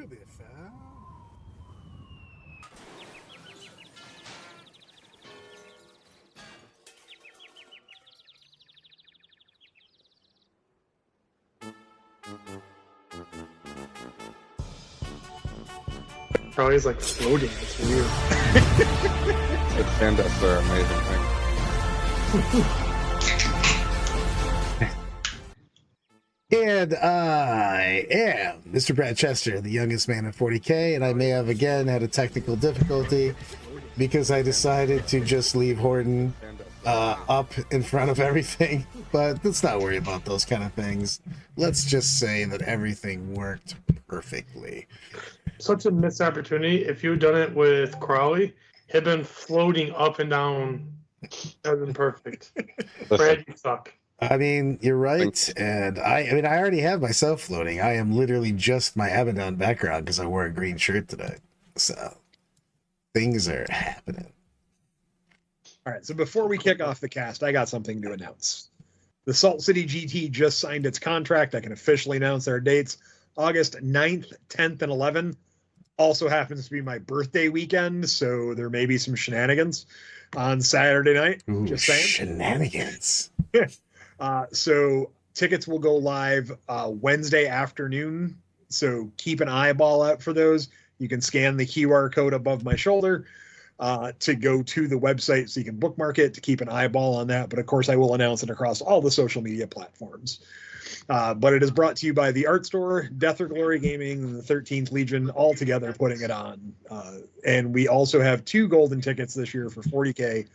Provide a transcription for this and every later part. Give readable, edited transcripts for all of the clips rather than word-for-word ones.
Could be a foul. Oh, he's like floating. It's weird. The stand-ups are an amazing thing. And I am Mr. Brad Chester, the youngest man at 40K, and I may have again had a technical difficulty because I decided to just leave Horton up in front of everything. But let's not worry about those kind of things. Let's just say that everything worked perfectly. Such a missed opportunity. If you had done it with Crowley, he'd been floating up and down. That would have been perfect. Brad, you suck. I mean, you're right, and I already have myself floating. I am literally just my Abaddon background because I wore a green shirt today. So, things are happening. All right, so before we kick off the cast, I got something to announce. The Salt City GT just signed its contract. I can officially announce their dates. August 9th, 10th, and 11th. Also happens to be my birthday weekend, so there may be some shenanigans on Saturday night. Ooh, just saying. Shenanigans. So tickets will go live Wednesday afternoon. So keep an eyeball out for those. You can scan the QR code above my shoulder to go to the website so you can bookmark it to keep an eyeball on that. But of course, I will announce it across all the social media platforms. But it is brought to you by the Art Store, Death or Glory Gaming, and the 13th Legion all together putting it on. And we also have 2 golden tickets this year for 40K.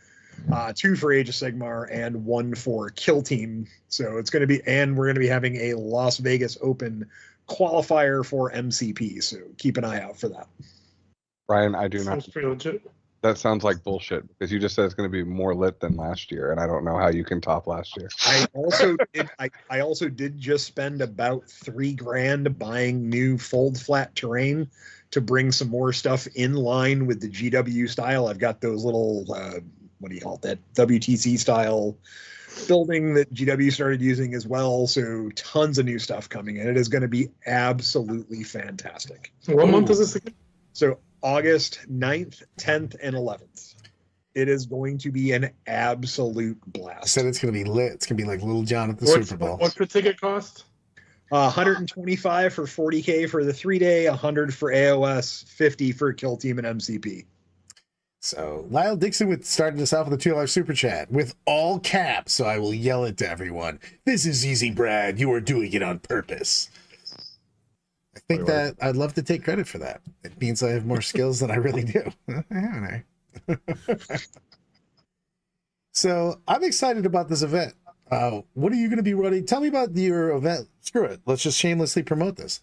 2 for Age of Sigmar and 1 for Kill Team. So it's going to be, and we're going to be having a Las Vegas Open qualifier for MCP. So keep an eye out for that. Ryan, I do not. Sounds pretty legit. That sounds like bullshit because you just said it's going to be more lit than last year, and I don't know how you can top last year. I also did just spend about $3,000 buying new fold flat terrain to bring some more stuff in line with the GW style. I've got those little what do you call it, that WTC style building that GW started using as well. So tons of new stuff coming in. It is going to be absolutely fantastic. What month is this again? So August 9th, 10th, and 11th. It is going to be an absolute I blast. said it's going to be lit. It's going to be like Little John at the Super Bowl. What's the ticket cost? 125 for 40K for the 3-day, 100 for AOS, 50 for Kill Team and MCP. So Lyle Dixon with starting us off with a $2 super chat with all caps. So I will yell it to everyone. This is easy, Brad. You are doing it on purpose. I think that I'd love to take credit for that. It means I have more skills than I really do. Haven't I? So I'm excited about this event. What are you going to be running? Tell me about your event. Screw it. Let's just shamelessly promote this.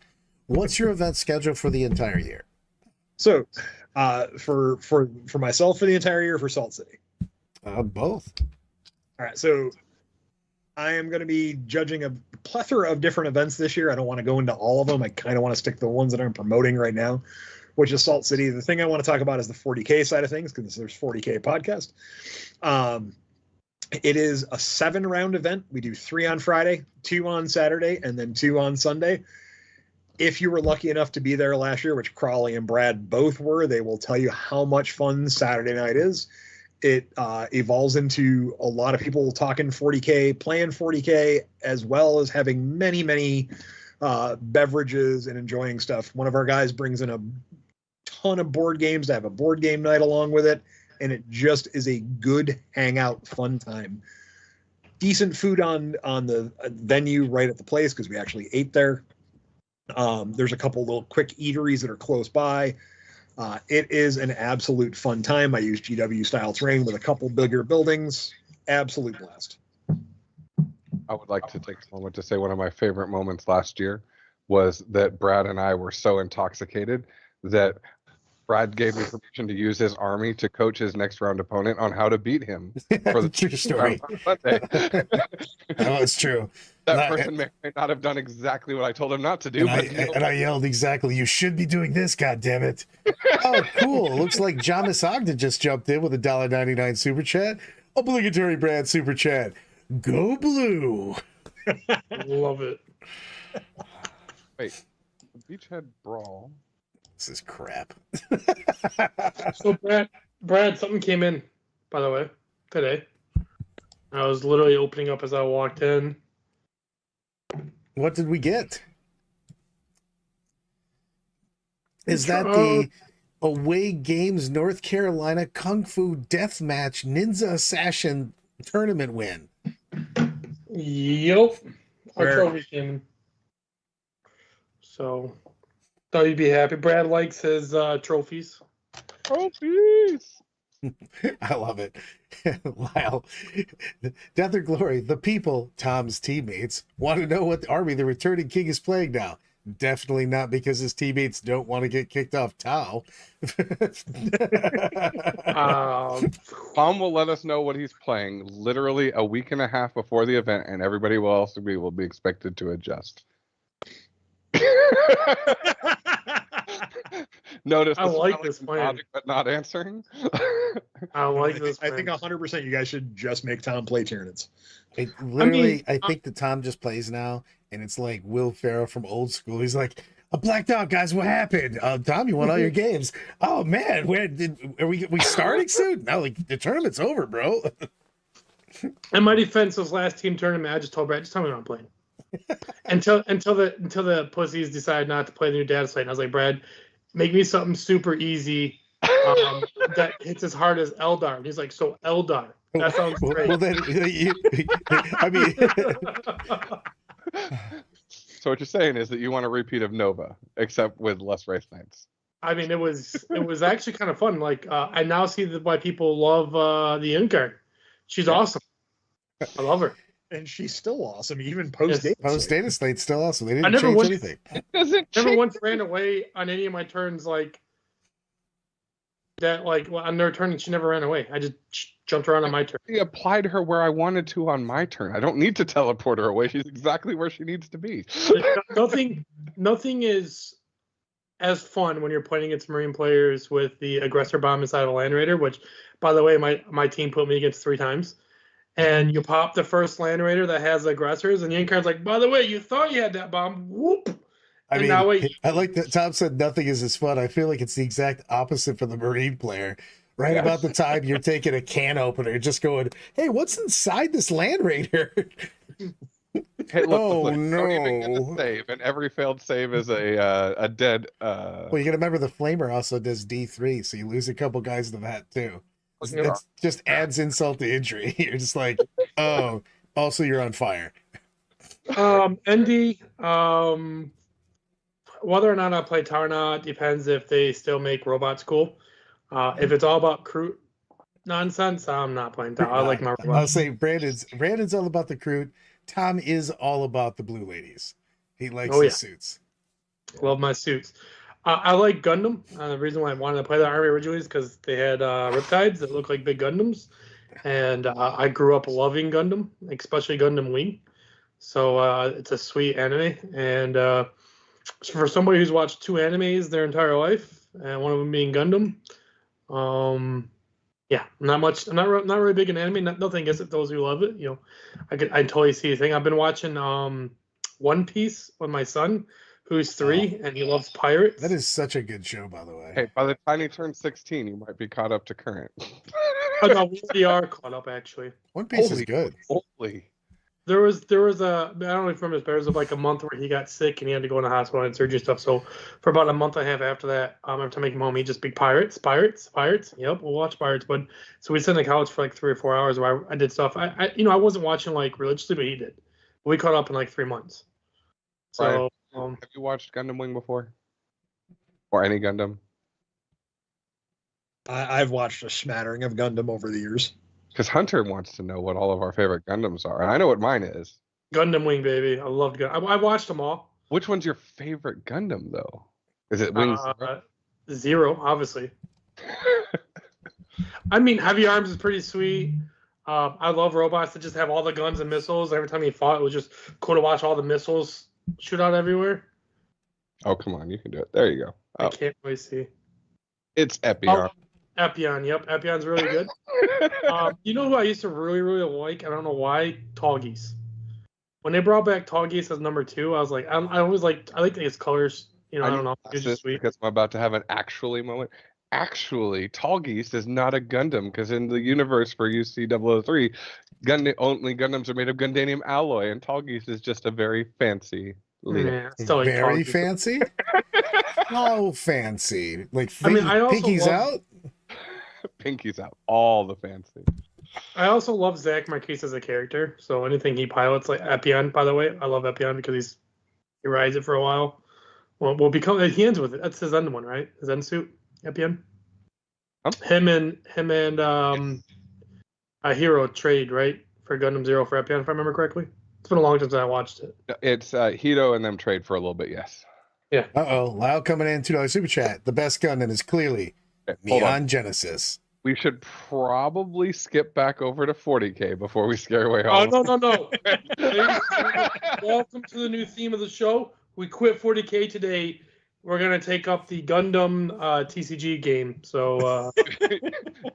What's your event schedule for the entire year? So for myself for the entire year, for Salt City? Both. All right. So I am going to be judging a plethora of different events this year. I don't want to go into all of them. I kind of want to stick to the ones that I'm promoting right now, which is Salt City. The thing I want to talk about is the 40K side of things, because there's 40K podcast. It is a 7-round event. We do 3 on Friday, 2 on Saturday, and then 2 on Sunday. If you were lucky enough to be there last year, which Crawley and Brad both were, they will tell you how much fun Saturday night is. It evolves into a lot of people talking 40K, playing 40K, as well as having many, many beverages and enjoying stuff. One of our guys brings in a ton of board games to have a board game night along with it, and it just is a good hangout, fun time. Decent food on the venue right at the place because we actually ate there. There's a couple little quick eateries that are close by. It is an absolute fun time. I use GW style terrain with a couple bigger buildings. Absolute blast. I would like to take a moment to say one of my favorite moments last year was that Brad and I were so intoxicated that Brad gave me permission to use his army to coach his next round opponent on how to beat him for the true story. Sunday. That was true. That person may not have done exactly what I told him not to do. And I yelled exactly, you should be doing this, goddammit. Oh, cool. Looks like Jamis Ogden just jumped in with a $1.99 super chat. Obligatory Brad super chat. Go blue. Love it. Wait, the Beachhead Brawl. This is crap. So Brad, something came in, by the way, today. I was literally opening up as I walked in. What did we get? Is that the Away Games North Carolina Kung Fu Deathmatch Ninja Assassin tournament win? Yep. Our Where- trophy came in. So, thought you'd be happy. Brad likes his trophies. Trophies. I love it. Lyle, Death or Glory, the people, Tom's teammates, want to know what army the returning king is playing now. Definitely not because his teammates don't want to get kicked off Tau. Tom will let us know what he's playing literally a week and a half before the event, and everybody else will be expected to adjust. Notice I like this plan. but not answering. I like this. I think 100% you guys should just make Tom play Tyranids. I think that Tom just plays now, and it's like Will Ferrell from Old School. He's like, "I blacked out, guys. What happened? Tom, you won all your games. Oh man, are we starting soon? No, like the tournament's over, bro." In my defense, this last team tournament, I just told Brad, just tell me what I'm playing. until the pussies decide not to play the new data slate. And I was like, Brad, make me something super easy that hits as hard as Eldar. And he's like, so Eldar. That sounds great. Well, then, I mean, So what you're saying is that you want a repeat of Nova, except with less race knights. I mean, it was actually kind of fun. Like, I now see why people love the Inkard. She's awesome. I love her. And she's still awesome, even post data. post data slate's still awesome. They I didn't never change went- anything. It doesn't Never change. once ran away on any of my turns like that. Like on their turn, she never ran away. I just jumped around on my turn. I applied her where I wanted to on my turn. I don't need to teleport her away. She's exactly where she needs to be. Nothing is as fun when you're playing against Marine players with the aggressor bomb inside of a Land Raider, which, by the way, my team put me against 3 times. And you pop the first Land Raider that has aggressors, and the Inkard's like, by the way, you thought you had that bomb. Whoop. I And mean, now wait. I like that Tom said nothing is as fun. I feel like it's the exact opposite for the Marine player. Right Yes. about the time you're taking a can opener, just going, "Hey, what's inside this Land Raider?" Hey, look, Oh, look, don't even get no. a save, and every failed save is a dead. Well, you got to remember the Flamer also does D3, so you lose a couple guys to that too. Yeah. It just adds insult to injury. You're just like, oh, also you're on fire. ND, whether or not I play Tarna depends if they still make robots cool. If it's all about crew nonsense, I'm not playing Tarna. I like my I'll robots. say Brandon's all about the crew. Tom is all about the blue ladies. He likes Oh, the yeah. suits. Love my suits. I like Gundam. The reason why I wanted to play the army originally is because they had Riptides that look like big Gundams. And I grew up loving Gundam, especially Gundam Wing. So it's a sweet anime. And for somebody who's watched 2 animes their entire life, and one of them being Gundam, yeah, not much. I'm not really big in anime. Nothing against it. Those who love it, you know, I totally see the thing. I've been watching One Piece with my son, who's 3, and he loves pirates. That is such a good show, by the way. Hey, by the time you turn 16, you might be caught up to current. Oh, no, we are caught up actually. One Piece is Holy good. Holy. There was a I don't know if you remember, there was like a month where he got sick and he had to go in the hospital and surgery stuff. So for about a month and a half after that, every time I came home, he just be pirates. Yep, we'll watch pirates. But so we sat on the couch for like 3 or 4 hours where I did stuff. I wasn't watching like religiously, but he did. We caught up in like 3 months. So Have you watched Gundam Wing before? Or any Gundam? I've watched a smattering of Gundam over the years. Because Hunter wants to know what all of our favorite Gundams are. And I know what mine is. Gundam Wing, baby, I loved Gundam. I watched them all. Which one's your favorite Gundam, though? Is it Wing Zero? 0, obviously. I mean, Heavy Arms is pretty sweet. I love robots that just have all the guns and missiles. Every time he fought, it was just cool to watch all the missiles shoot out everywhere. Oh, come on. You can do it. There you go. I Oh, can't really see. it's Epion. Epion, yep. Epion's really good. You know who I used to really, really like? I don't know why. Tallgeese. When they brought back Tallgeese as number 2, I was like, I like his colors, You know, I don't know. You're just sweet. Because I'm about to have an actually moment. Actually, Tall Geese is not a Gundam because in the universe for UC003, only Gundams are made of Gundanium alloy, and Tall Geese is just a very fancy Leo. Yeah, still like Very Tall Geese. fancy. Oh, fancy. Like, I mean, I also pinkies love- out. Pinkies out, all the fancy. I also love Zach Marquise as a character. So anything he pilots, like Epion, by the way, I love Epion because he rides it for a while. Well, will become he ends with it. That's his end one, right? His end suit, Epion. Huh? Him and a hero trade, right, for Gundam Zero for Epion, if I remember correctly. It's been a long time since I watched it. It's Hito and them trade for a little bit, yes. Uh-oh, Lau coming in, $2 super chat. The best Gundam is clearly Okay, hold on. Neon Genesis. We should probably skip back over to 40K before we scare away Oh, all. no. Welcome to the new theme of the show. We quit 40K today. We're going to take up the Gundam TCG game. So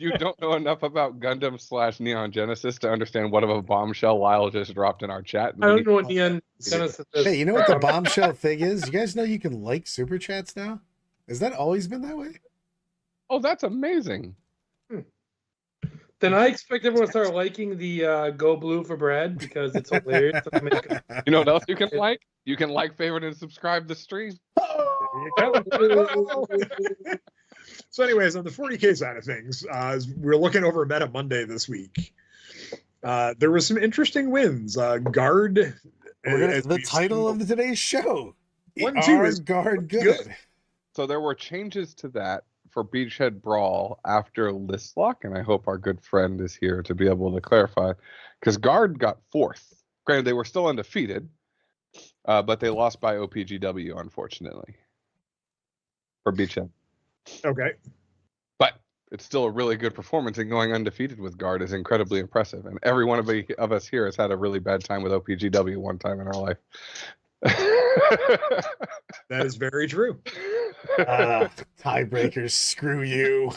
You don't know enough about Gundam / Neon Genesis to understand what of a bombshell Lyle just dropped in our chat. I don't know what Neon Genesis is. Hey, you know what the bombshell thing is? You guys know you can like super chats now? Has that always been that way? Oh, that's amazing. Then I expect everyone to start liking the Go Blue for Brad because it's hilarious. You know what else you can like? You can like, favorite, and subscribe the stream. So, anyways, on the 40K side of things, as we're looking over Meta Monday this week. There was some interesting wins. Guard. The title of today's show. One, two Are is Guard good? good. So there were changes to that for Beachhead Brawl after list lock, and I hope our good friend is here to be able to clarify. Because Guard got 4th. Granted, they were still undefeated, but they lost by OPGW, unfortunately, for Beachhead. Okay. But it's still a really good performance, and going undefeated with Guard is incredibly impressive. And every one of us here has had a really bad time with OPGW one time in our life. That is very true. Tiebreakers, screw you.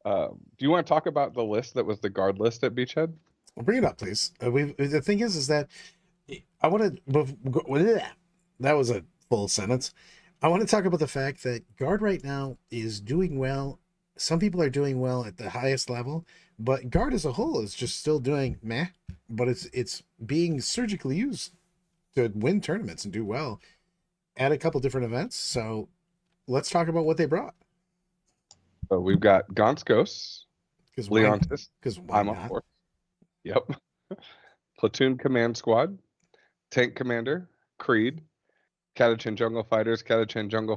Do you want to talk about the list that was the Guard list at Beachhead? Well, bring it up, please. The thing is that I want to. That was a full sentence. I want to talk about the fact that Guard right now is doing well. Some people are doing well at the highest level, but Guard as a whole is just still doing meh. But it's being surgically used to win tournaments and do well at a couple different events. So let's talk about what they brought. So we've got Gonskos, Leontis, because I'm on board. Yep. Platoon Command Squad, Tank Commander, Creed, Catachan Jungle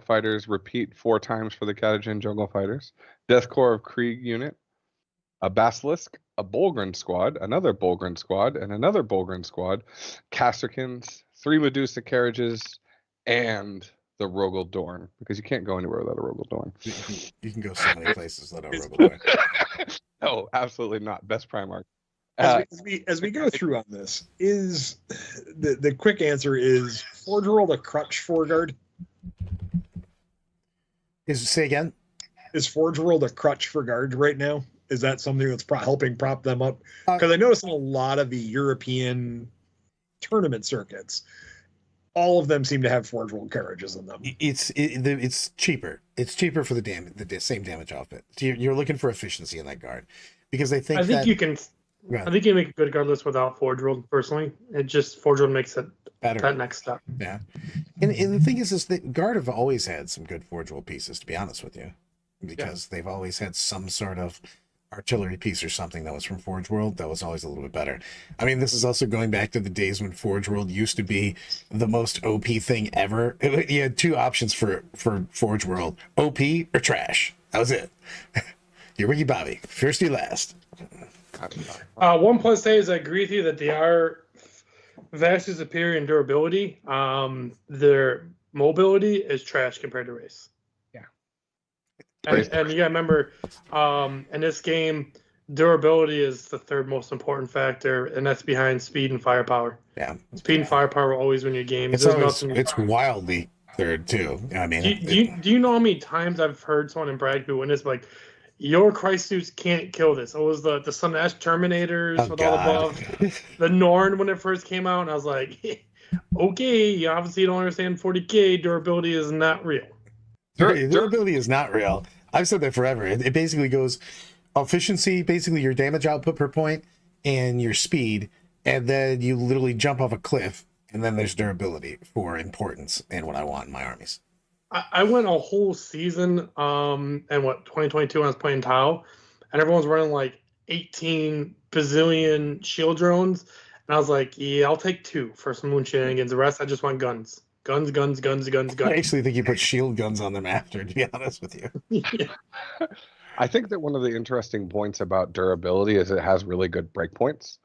Fighters repeat 4 times for the Catachan Jungle Fighters, Death Corps of Krieg unit, a Basilisk, a Bulgren squad, another Bulgren squad, and another Bulgren squad, Casterkins, 3 Medusa carriages, and the Rogel Dorn, because you can't go anywhere without a Rogel Dorn. You can go so many places without a Rogel Dorn. No, absolutely not. Best Primarch. As we go through on this, is the quick answer is Forge World a crutch for Guard? Say again? Is Forge World a crutch for Guard right now? Is that something that's helping prop them up? Because I noticed in a lot of the European tournament circuits, all of them seem to have Forge World carriages in them. It's cheaper. It's cheaper for the same damage outfit. So you're looking for efficiency in that Guard, because I think you can. I think you make a good Guard list without Forge World. Personally, Forge World makes it better. That next step. Yeah, and the thing is that Guard have always had some good Forge World pieces. To be honest with you, because they've always had some sort of artillery piece or something that was from Forge World that was always a little bit better. I mean, this is also going back to the days when Forge World used to be the most OP thing ever. You had 2 options for Forge World: OP or trash. That was it. You're Ricky Bobby, first you last. One plus A is I agree with you that they are vastly superior in durability. Their mobility is trash compared to race. And you gotta remember, in this game, durability is the 3rd most important factor, and that's behind speed and firepower. Yeah, speed and firepower will always win your game. It's wildly 3rd too. I mean, do you know how many times I've heard someone in Bragg who witness like, your Christ suits can't kill this? It was the Sun Ash Terminators with all above the Norn when it first came out, and I was like, okay, you obviously don't understand 40k. Durability is not real. Durability is not real. I've said that forever. It basically goes efficiency, basically your damage output per point, and your speed, and then you literally jump off a cliff, and then there's durability for importance and what I want in my armies. I went a whole season, and 2022 when I was playing Tau, and everyone's running like 18 bazillion shield drones, and I was like, yeah, I'll take 2 for some moon shenanigans. The rest, I just want guns. Guns. I actually think you put shield guns on them after, to be honest with you. Yeah. I think that one of the interesting points about durability is it has really good breakpoints,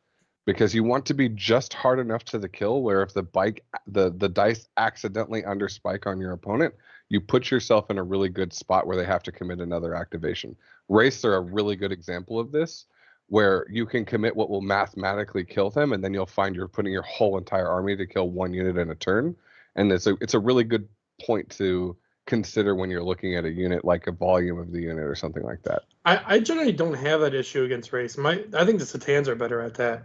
because you want to be just hard enough to the kill where if the dice accidentally underspike on your opponent, you put yourself in a really good spot where they have to commit another activation. Wraiths are a really good example of this, where you can commit what will mathematically kill them, and then you'll find you're putting your whole entire army to kill one unit in a turn. And it's a really good point to consider when you're looking at a unit, like a volume of the unit or something like that. I generally don't have that issue against race. I think the Satans are better at that.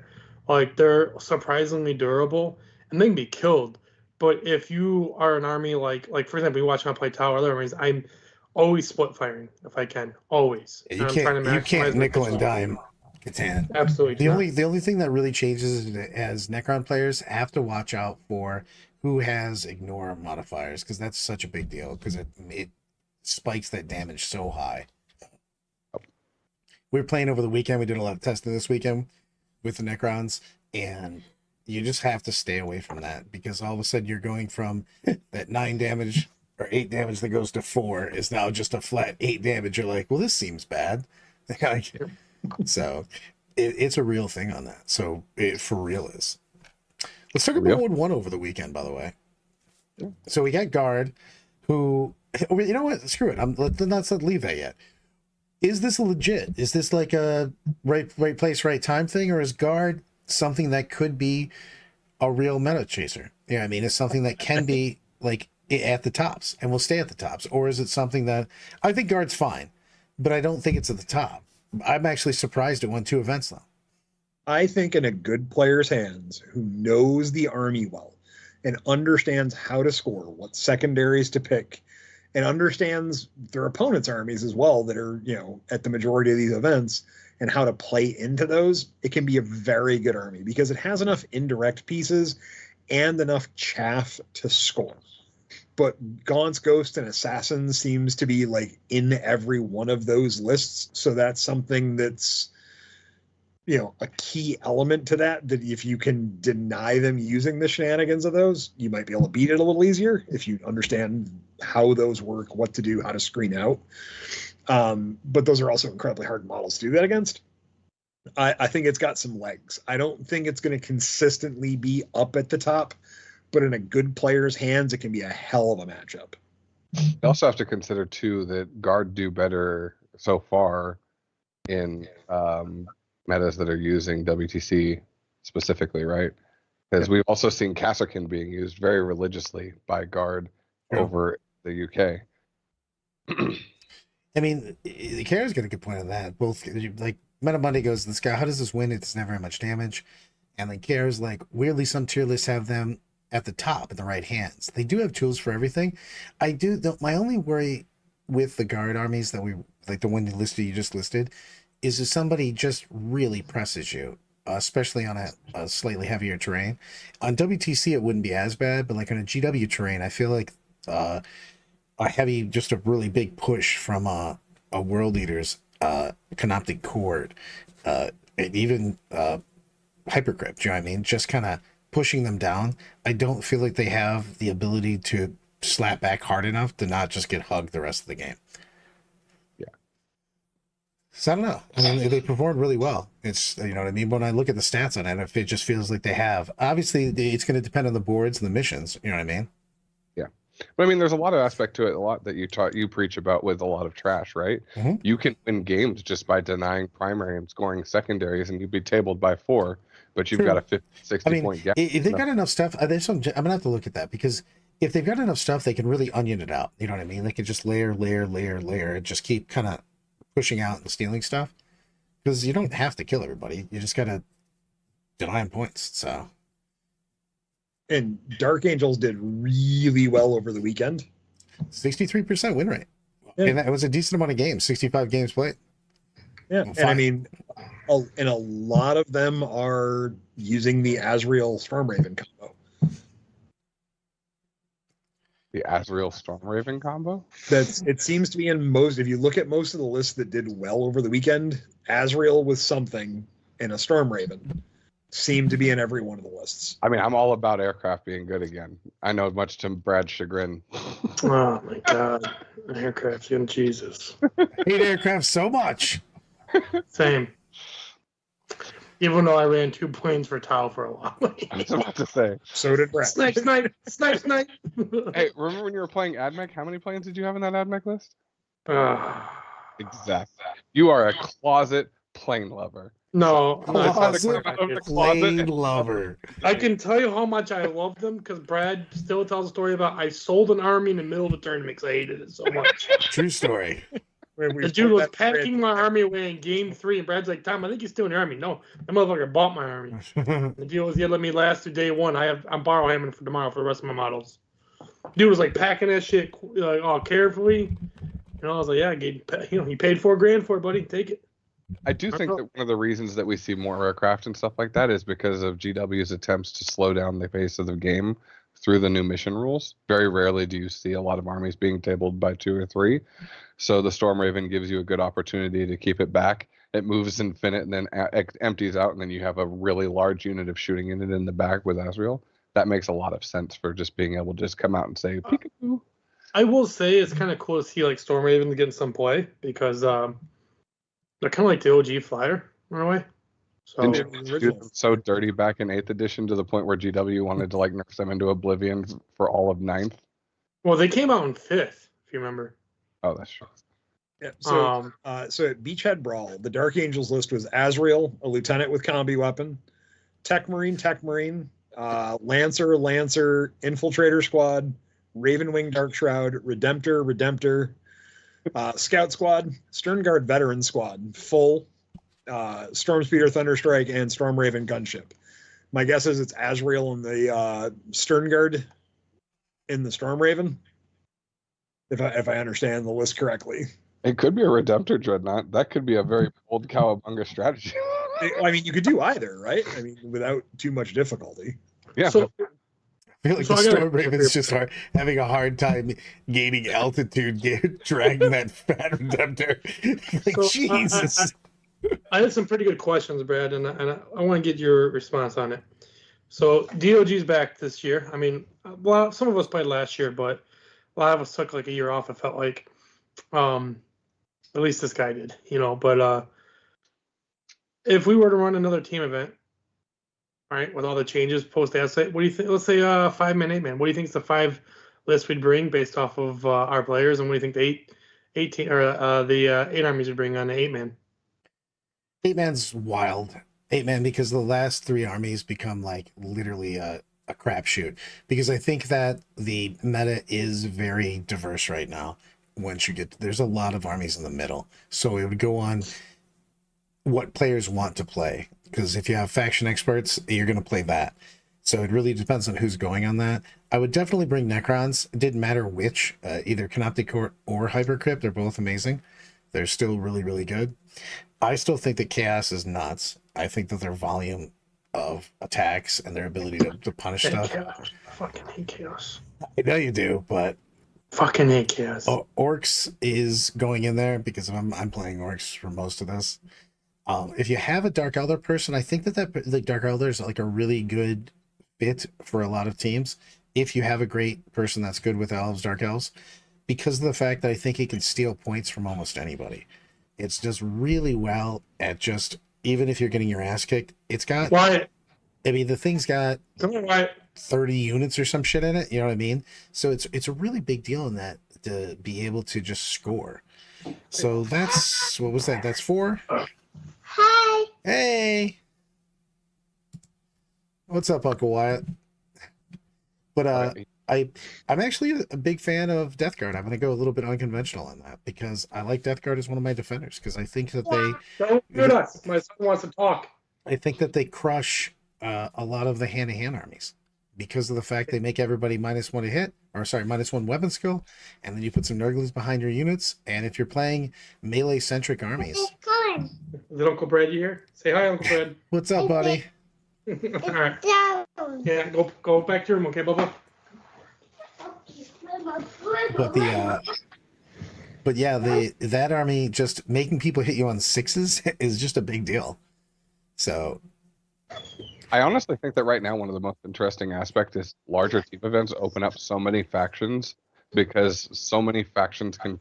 Like, they're surprisingly durable and they can be killed. But if you are an army like for example, you watch me play Tower other armies, I'm always split firing if I can. Always. Yeah, you can't nickel and dime Catan. Absolutely. The only thing that really changes is as Necron players have to watch out for who has ignore modifiers, because that's such a big deal, because it spikes that damage so high. We were playing over the weekend. We did a lot of testing this weekend with the Necrons, and you just have to stay away from that, because all of a sudden you're going from that 9 damage or 8 damage that goes to 4 is now just a flat 8 damage. You're like, well, this seems bad. So it's a real thing on that. So it for real is. Let's talk about what won over the weekend, by the way. Yeah. So we got Guard, who, you know what? Screw it. Let's not leave that yet. Is this legit? Is this like a right place, right time thing, or is Guard something that could be a real meta chaser? Yeah, I mean, it's something that can be like at the tops and will stay at the tops, or is it something that I think Guard's fine, but I don't think it's at the top. I'm actually surprised it won 2 events though. I think in a good player's hands who knows the army well and understands how to score, what secondaries to pick, and understands their opponent's armies as well that are, at the majority of these events, and how to play into those, it can be a very good army because it has enough indirect pieces and enough chaff to score. But Gaunt's Ghost and Assassin seems to be like in every one of those lists. So that's something that's, a key element to that if you can deny them using the shenanigans of those, you might be able to beat it a little easier if you understand how those work, what to do, how to screen out. But those are also incredibly hard models to do that against. I think it's got some legs. I don't think it's going to consistently be up at the top, but in a good player's hands, it can be a hell of a matchup. You also have to consider, too, that Guard do better so far in metas that are using WTC specifically, right? Because we've also seen Kasserkin being used very religiously by Guard over the UK. I mean, Kara's got a good point on that. Both, like, Meta Monday goes, this guy, how does this win? It's never much damage. And like Kara's like, weirdly, some tier lists have them at the top in the right hands. They do have tools for everything. My only worry with the Guard armies that we, like the one you just listed, is if somebody just really presses you, especially on a slightly heavier terrain. On WTC, it wouldn't be as bad, but like on a GW terrain, I feel like a heavy, just a really big push from a World Eater's Canoptic Cord, and even Hypercrypt, you know what I mean? Just kind of pushing them down. I don't feel like they have the ability to slap back hard enough to not just get hugged the rest of the game. So I don't know. I mean, they performed really well. It's, you know what I mean? When I look at the stats on it, if it just feels like they have, obviously it's going to depend on the boards and the missions. You know what I mean? Yeah. But I mean, there's a lot of aspect to it, a lot that you preach about with a lot of trash, right? Mm-hmm. You can win games just by denying primary and scoring secondaries, and you'd be tabled by 4, but you've got a 50, 60 point gap. If they've got enough stuff, I'm going to have to look at that, because if they've got enough stuff, they can really onion it out. You know what I mean? They can just layer, and just keep kind of pushing out and stealing stuff, because you don't have to kill everybody. You just gotta deny them points. So And Dark Angels did really well over the weekend. 63% win rate. Yeah. And that was a decent amount of games, 65 games played. Yeah, Well, and I mean, and a lot of them are using the Azrael Stormraven combo. The Azrael Stormraven combo? It seems to be in most, if you look at most of the lists that did well over the weekend, Azrael with something and a Stormraven seem to be in every one of the lists. I mean, I'm all about aircraft being good again. I know, much to Brad's chagrin. Oh my god, aircraft and Jesus. I hate aircraft so much. Same. Even though I ran 2 planes for Tau for a while. I was about to say. So did Brett. Snipe, snipe, snipe, snipe. Hey, remember when you were playing AdMech? How many planes did you have in that AdMech list? Exactly. You are a closet plane lover. No, I'm not. Closet I'm plane lover. I can tell you how much I love them because Brad still tells a story about I sold an army in the middle of the tournament because I hated it so much. True story. The dude was packing my army away in game 3, and Brad's like, Tom, I think you're still in your army. No, that motherfucker bought my army. The deal was he had let me last through day 1. I'm borrowing him for tomorrow for the rest of my models. Dude was like packing that shit like all carefully. I was like, yeah, he paid $4,000 for it, buddy. Take it. I do think that one of the reasons that we see more aircraft and stuff like that is because of GW's attempts to slow down the pace of the game through the new mission rules. Very rarely do you see a lot of armies being tabled by 2 or 3. So the Stormraven gives you a good opportunity to keep it back. It moves infinite and then empties out, and then you have a really large unit of shooting unit in the back with Azrael. That makes a lot of sense for just being able to just come out and say, peekaboo. I will say it's kind of cool to see like Stormraven getting some play because they're kind of like the OG flyer in a way. So Didn't you do them so dirty back in 8th edition to the point where GW wanted to like nerf them into oblivion for all of 9th? Well, they came out in 5th, if you remember. Oh, that's true. Yeah, so at Beachhead Brawl, the Dark Angels list was Azrael, a lieutenant with combi weapon, Tech Marine, Lancer, Infiltrator Squad, Ravenwing Dark Shroud, Redemptor, Scout Squad, Stern Guard Veteran Squad, full, Stormspeeder Thunderstrike, and Stormraven Gunship. My guess is it's Azrael and the Stern Guard in the Stormraven, if I understand the list correctly. It could be a Redemptor Dreadnought. That could be a very old cowabunga strategy. I mean, you could do either, right? I mean, without too much difficulty. Yeah. So, I feel like the Stormraven's just having a hard time gaining altitude, dragging that fat Redemptor. Like, Jesus. I had some pretty good questions, Brad, and I want to get your response on it. So DOG's back this year. I mean, well, some of us played last year, but a lot of us took like a year off. It felt like, at least this guy did, But if we were to run another team event, all right, with all the changes post dataslate, what do you think? Let's say 5-man, 8-man. What do you think is the 5 list we'd bring based off of our players, and what do you think the 8 armies would bring on the 8-man? 8-man's wild. 8-man because the last 3 armies become like literally a crapshoot. Because I think that the meta is very diverse right now. Once you get, there's a lot of armies in the middle, so it would go on what players want to play. Because if you have faction experts, you're going to play that. So it really depends on who's going on that. I would definitely bring Necrons. It didn't matter which, either Canoptic or Hypercrypt. They're both amazing. They're still really, really good. I still think that Chaos is nuts. I think that their volume of attacks and their ability to punish stuff. Chaos. I fucking hate Chaos. I know you do, but fucking hate Chaos. Orcs is going in there because I'm playing Orcs for most of this. If you have a Dark Elder person, I think that like Dark Elder is like a really good fit for a lot of teams. If you have a great person that's good with elves, Dark Elves, because of the fact that I think he can steal points from almost anybody. It's just really well at just, even if you're getting your ass kicked, it's got, Wyatt. I mean, the thing's got Come on, Wyatt. 30 units or some shit in it, you know what I mean? So it's a really big deal in that to be able to just score. So that's, what was that? That's 4? Hi. Hey. What's up, Uncle Wyatt? But I'm actually a big fan of Death Guard. I'm going to go a little bit unconventional on that because I like Death Guard as one of my defenders because I think that Don't shoot us. My son wants to talk. I think that they crush a lot of the hand-to-hand armies because of the fact they make everybody -1 to hit, or sorry, -1 weapon skill, and then you put some Nurgles behind your units. And if you're playing melee-centric armies, Time. Is it Uncle Brad you here? Say hi, Uncle Brad. what's up, buddy? All right. Down. Yeah, go back to your room, okay, Bubba? But yeah, that army just making people hit you on 6s is just a big deal. So I honestly think that right now one of the most interesting aspects is larger team events open up so many factions because so many factions can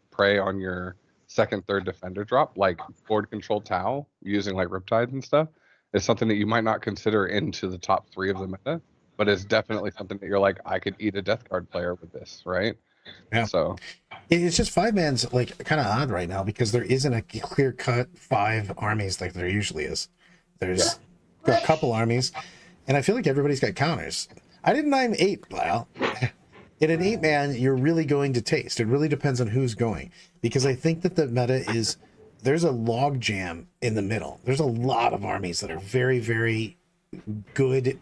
prey on your second, third defender drop, like board control Tau using like Riptides and stuff, is something that you might not consider into the top 3 of the meta, but it's definitely something that you're like, I could eat a Death Guard player with this, right? Yeah. So it's just 5-man's like kind of odd right now because there isn't a clear-cut 5 armies like there usually is. There's a couple armies, and I feel like everybody's got counters. I didn't name 8, Lyle. In an 8-man, you're really going to taste. It really depends on who's going, because I think that the meta is there's a log jam in the middle. There's a lot of armies that are very, very good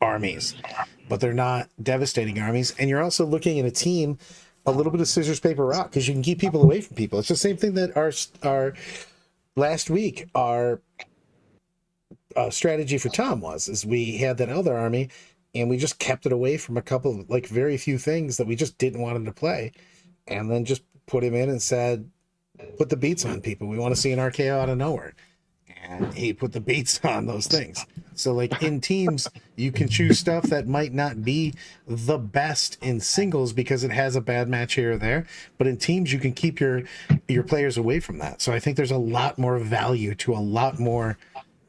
armies, but they're not devastating armies. And you're also looking at a team, a little bit of scissors, paper, rock, because you can keep people away from people. It's the same thing that our last week, our strategy for Tom is we had that Elder army and we just kept it away from a couple of like very few things that we just didn't want him to play, and then just put him in and said, put the beats on people. We want to see an RKO out of nowhere. And he put the beats on those things. So like in teams, you can choose stuff that might not be the best in singles because it has a bad match here or there. But in teams, you can keep your players away from that. So I think there's a lot more value to a lot more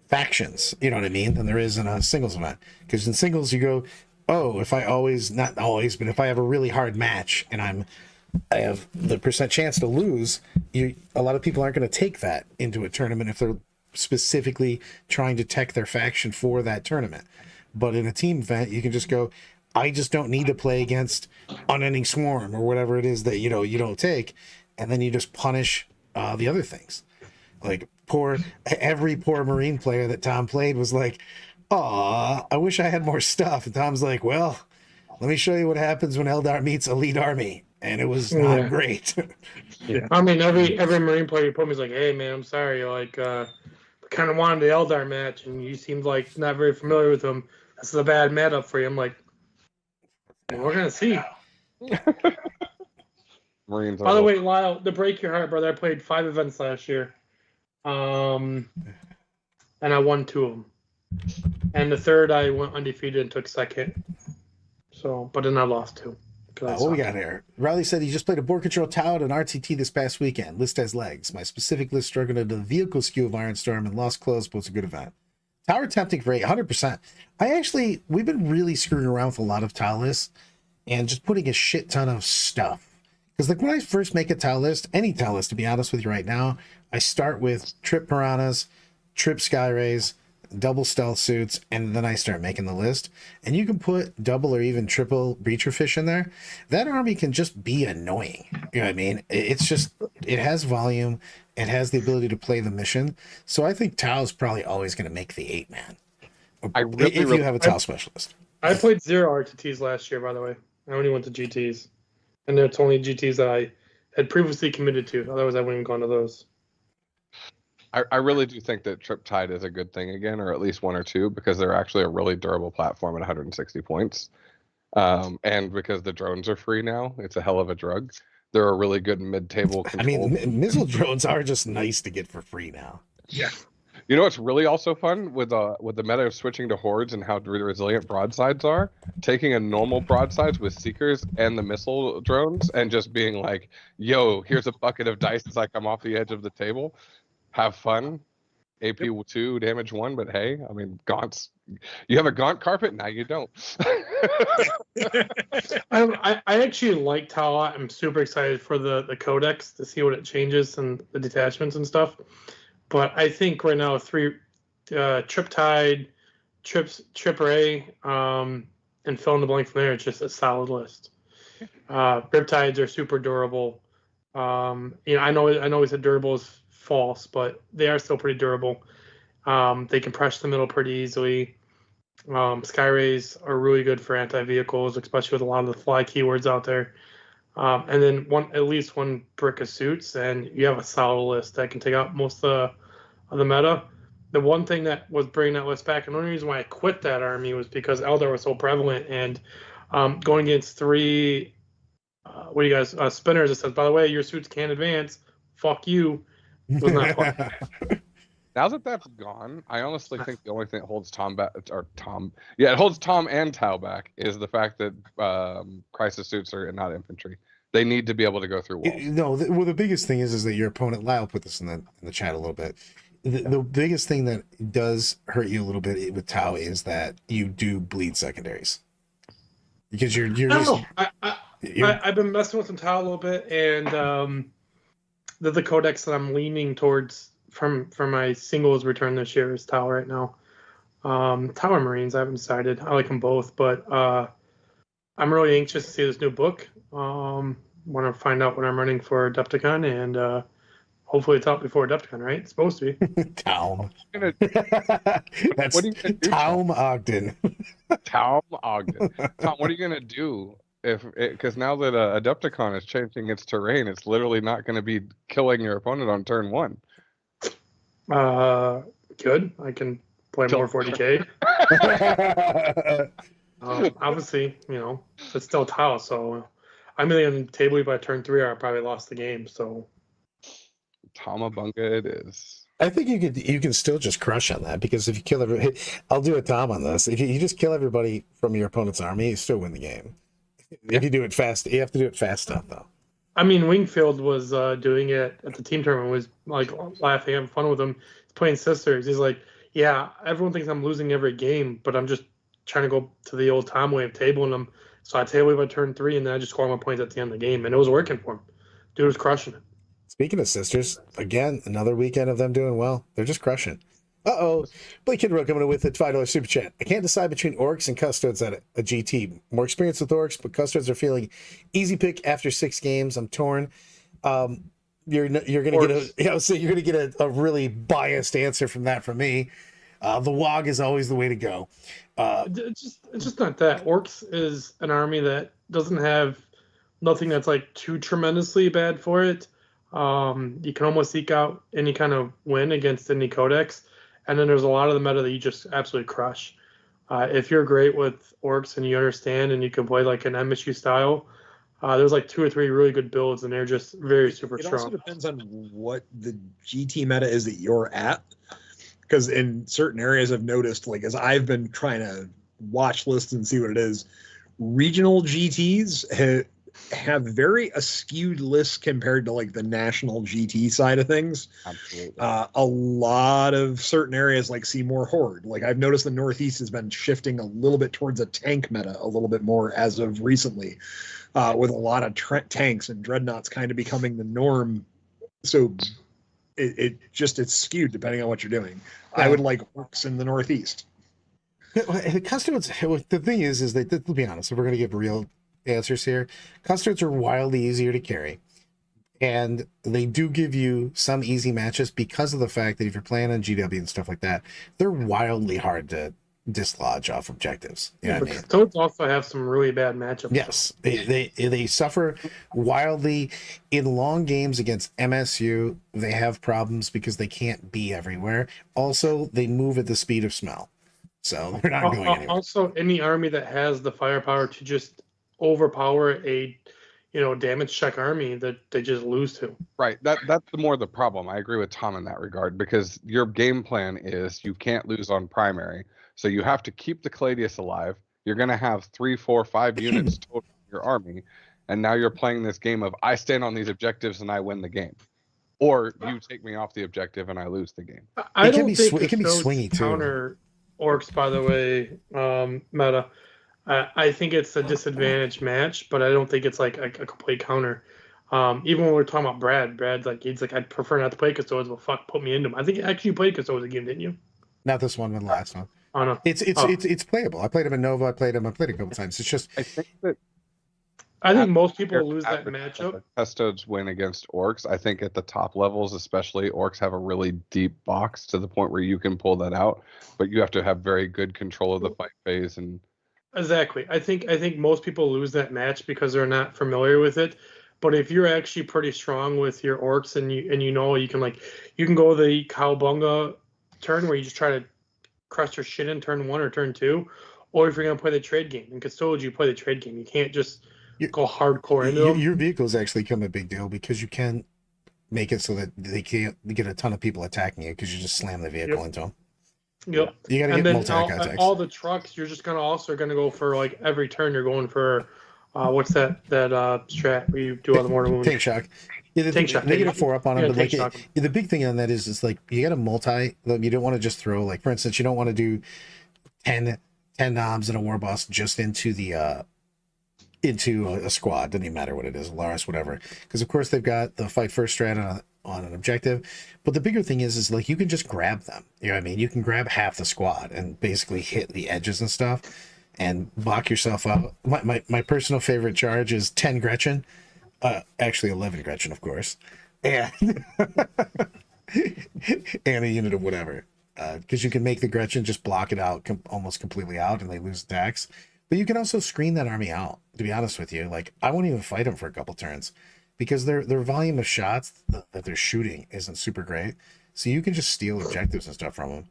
factions, you know what I mean, than there is in a singles event. Because in singles, you go, oh, if I always, not always, but if I have a really hard match and I have the percent chance to lose, a lot of people aren't going to take that into a tournament if they're specifically trying to tech their faction for that tournament. But in a team event, you can just go, I just don't need to play against Unending Swarm or whatever it is that you don't take, and then you just punish the other things. Like every poor Marine player that Tom played was like, "Aw, I wish I had more stuff." And Tom's like, "Well, let me show you what happens when Eldar meets Elite Army," and it was not great. Yeah, I mean every Marine player you put me is like, "Hey man, I'm sorry, like kind of wanted the Eldar match, and you seemed like not very familiar with them. This is a bad matchup for you." I'm like, we're gonna see. Marines. By the way, Lyle, to break your heart, brother, I played 5 events last year, and I won 2 of them. And the third, I went undefeated and took second. So, but then I lost 2. What we got here? Riley said he just played a board control Tau and RTT this past weekend. List has legs. My specific list struggled into the vehicle skew of Ironstorm and lost close, but it's a good event. Tower tempting for 100%. We've been really screwing around with a lot of Tau lists and just putting a shit ton of stuff. Because like when I first make a Tau list, any Tau list to be honest with you right now, I start with Trip Piranhas, Trip Skyrays, double stealth suits, and then I start making the list. And you can put double or even triple breacher fish in there. That army can just be annoying. You know what I mean? It's just, it has volume. It has the ability to play the mission. So I think Tau is probably always going to make the 8-man. If you have a Tau specialist. I played 0 RTTs last year, by the way. I only went to GTs. And it's only GTs that I had previously committed to. Otherwise, I wouldn't have gone to those. I really do think that Triptide is a good thing again, or at least 1 or 2, because they're actually a really durable platform at 160 points. And because the drones are free now, it's a hell of a drug. They're a really good mid-table control. I mean, missile drones are just nice to get for free now. Yeah. You know what's really also fun with the meta of switching to hordes and how resilient broadsides are? Taking a normal broadsides with seekers and the missile drones and just being like, yo, here's a bucket of dice as I come off the edge of the table. Have fun. AP 2, damage 1, but hey, I mean, gaunts. You have a gaunt carpet? Now you don't. I actually like Tau a lot. I'm super excited for the Codex to see what it changes and the detachments and stuff. But I think right now 3 Triptide, Trip Ray, and fill in the blank from there. It's just a solid list. Riptides are super durable. I know we said durable is false, but they are still pretty durable. They can press the middle pretty easily. Skyrays are really good for anti-vehicles, especially with a lot of the fly keywords out there. And then at least one brick of suits, and you have a solid list that can take out most of the meta. The one thing that was bringing that list back, and the only reason why I quit that army was because Eldar was so prevalent, and going against three, what do you guys, spinners that says, by the way, your suits can't advance, fuck you, was not fun. Now that that's gone, I honestly think the only thing that holds Tom back, it holds Tom and Tau back, is the fact that crisis suits are not infantry. They need to be able to go through walls. No, well, the biggest thing is that your opponent, Lyle put this in the chat a little bit. The biggest thing that does hurt you a little bit with Tau is that you do bleed secondaries. Because you're just... I've been messing with some Tau a little bit, and the Codex that I'm leaning towards from my singles return this year is Tau right now. Tau or Marines, I haven't decided. I like them both, but I'm really anxious to see this new book. Want to find out what I'm running for Adepticon, and hopefully it's out before Adepticon, right? It's supposed to be. Taum. That's What are you gonna do, Taum Ogden. Tom Ogden. Tom, what are you going to do because now that Adepticon is changing its terrain, it's literally not going to be killing your opponent on turn 1. Good. I can play more 40k. Obviously, it's still Tau, so I'm in the table by turn 3, or I probably lost the game. So, Tomabunga it is. I think you can still just crush on that, because if you kill everybody, I'll do a Tom on this. If you just kill everybody from your opponent's army, you still win the game. If you do it fast, you have to do it fast enough, though. I mean, Wingfield was doing it at the team tournament, was like laughing, having fun with him. He's playing Sisters. He's like, yeah, everyone thinks I'm losing every game, but I'm just trying to go to the old Tom way of tabling them. So I table by turn 3, and then I just score my points at the end of the game, and it was working for him. Dude was crushing it. Speaking of Sisters, again, another weekend of them doing well. They're just crushing. Uh-oh. Blake Kidrow coming in with a $5 super chat. I can't decide between Orcs and Custodes at a GT. More experience with Orcs, but Custodes are feeling easy pick after 6 games. I'm torn. You're gonna get a really biased answer from me. The WOG is always the way to go. It's just not that. Orcs is an army that doesn't have nothing that's like too tremendously bad for it. You can almost eke out any kind of win against any Codex, and then there's a lot of the meta that you just absolutely crush. If you're great with Orcs and you understand and you can play like an MSU style, there's like 2 or 3 really good builds, and they're just very super strong. It also depends on what the GT meta is that you're at, because in certain areas I've noticed, like as I've been trying to watch lists and see what it is, regional GTs have very skewed lists compared to like the national GT side of things. Absolutely. A lot of certain areas like see more Horde. Like I've noticed the Northeast has been shifting a little bit towards a tank meta a little bit more as of recently, with a lot of tanks and dreadnoughts kind of becoming the norm. So it's skewed depending on what you're doing. I would like Orcs in the Northeast. The Custodes, the thing is that, let's be honest, if we're going to give real answers here, Custodes are wildly easier to carry, and they do give you some easy matches because of the fact that if you're playing on GW and stuff like that, they're wildly hard to dislodge off objectives. You know what I mean? Custodes also have some really bad matchups. Yes, they suffer wildly in long games against MSU. They have problems because they can't be everywhere. Also, they move at the speed of smell, so they're not going anywhere. Also, any army that has the firepower to just overpower a damage check army that they just lose to. Right. That's more the problem. I agree with Tom in that regard, because your game plan is you can't lose on primary. So you have to keep the Caladius alive. You're going to have 3, 4, 5 units total in your army. And now you're playing this game of I stand on these objectives and I win the game. Or you take me off the objective and I lose the game. I don't think it can be swingy too. Counter Orcs, by the way, meta. I think it's a disadvantage match, but I don't think it's like a complete counter. Even when we're talking about Brad's like, he's like, I'd prefer not to play Custodes, but fuck, put me into him. I think actually you played Custodes again, didn't you? Not this one, but the last one. Oh no, it's playable. I played him in Nova. I played him a couple times. It's just I think that I think most people lose that matchup. Custodes win against orcs. I think at the top levels, especially, orcs have a really deep box to the point where you can pull that out, but you have to have very good control of the fight phase. And Exactly. I think most people lose that match because they're not familiar with it. But if you're actually pretty strong with your orcs and you know you can go the cowbunga turn where you just try to crush their shit in turn 1 or turn 2, or if you're gonna play the trade game. In Custode, you play the trade game. You can't just go hardcore into them. Your vehicles actually become a big deal because you can make it so that they can't get a ton of people attacking you because you just slam the vehicle into them. Yep. You gotta And get then multi-contacts. all the trucks, you're just gonna go for like every turn. You're going for what's that strat where you do all the mortar wounds? Tank shock. Yeah, Tank shock. They get a 4 up on them, Yeah, but like tank shock. the big thing on that is like you got a multi. You don't want to just throw, like, for instance, you don't want to do 10 noms and a war boss just into the into a squad. Doesn't even matter what it is, Laris, whatever, because of course they've got the fight first strat on an objective. But the bigger thing is like you can just grab them. You know what I mean? You can grab half the squad and basically hit the edges and stuff and block yourself out. My personal favorite charge is 10 Gretchen. Actually 11 Gretchen, of course. And and a unit of whatever. Because you can make the Gretchen just block it out almost completely out and they lose attacks. But you can also screen that army out, to be honest with you. Like, I won't even fight them for a couple turns because their volume of shots that they're shooting isn't super great. So you can just steal objectives and stuff from them.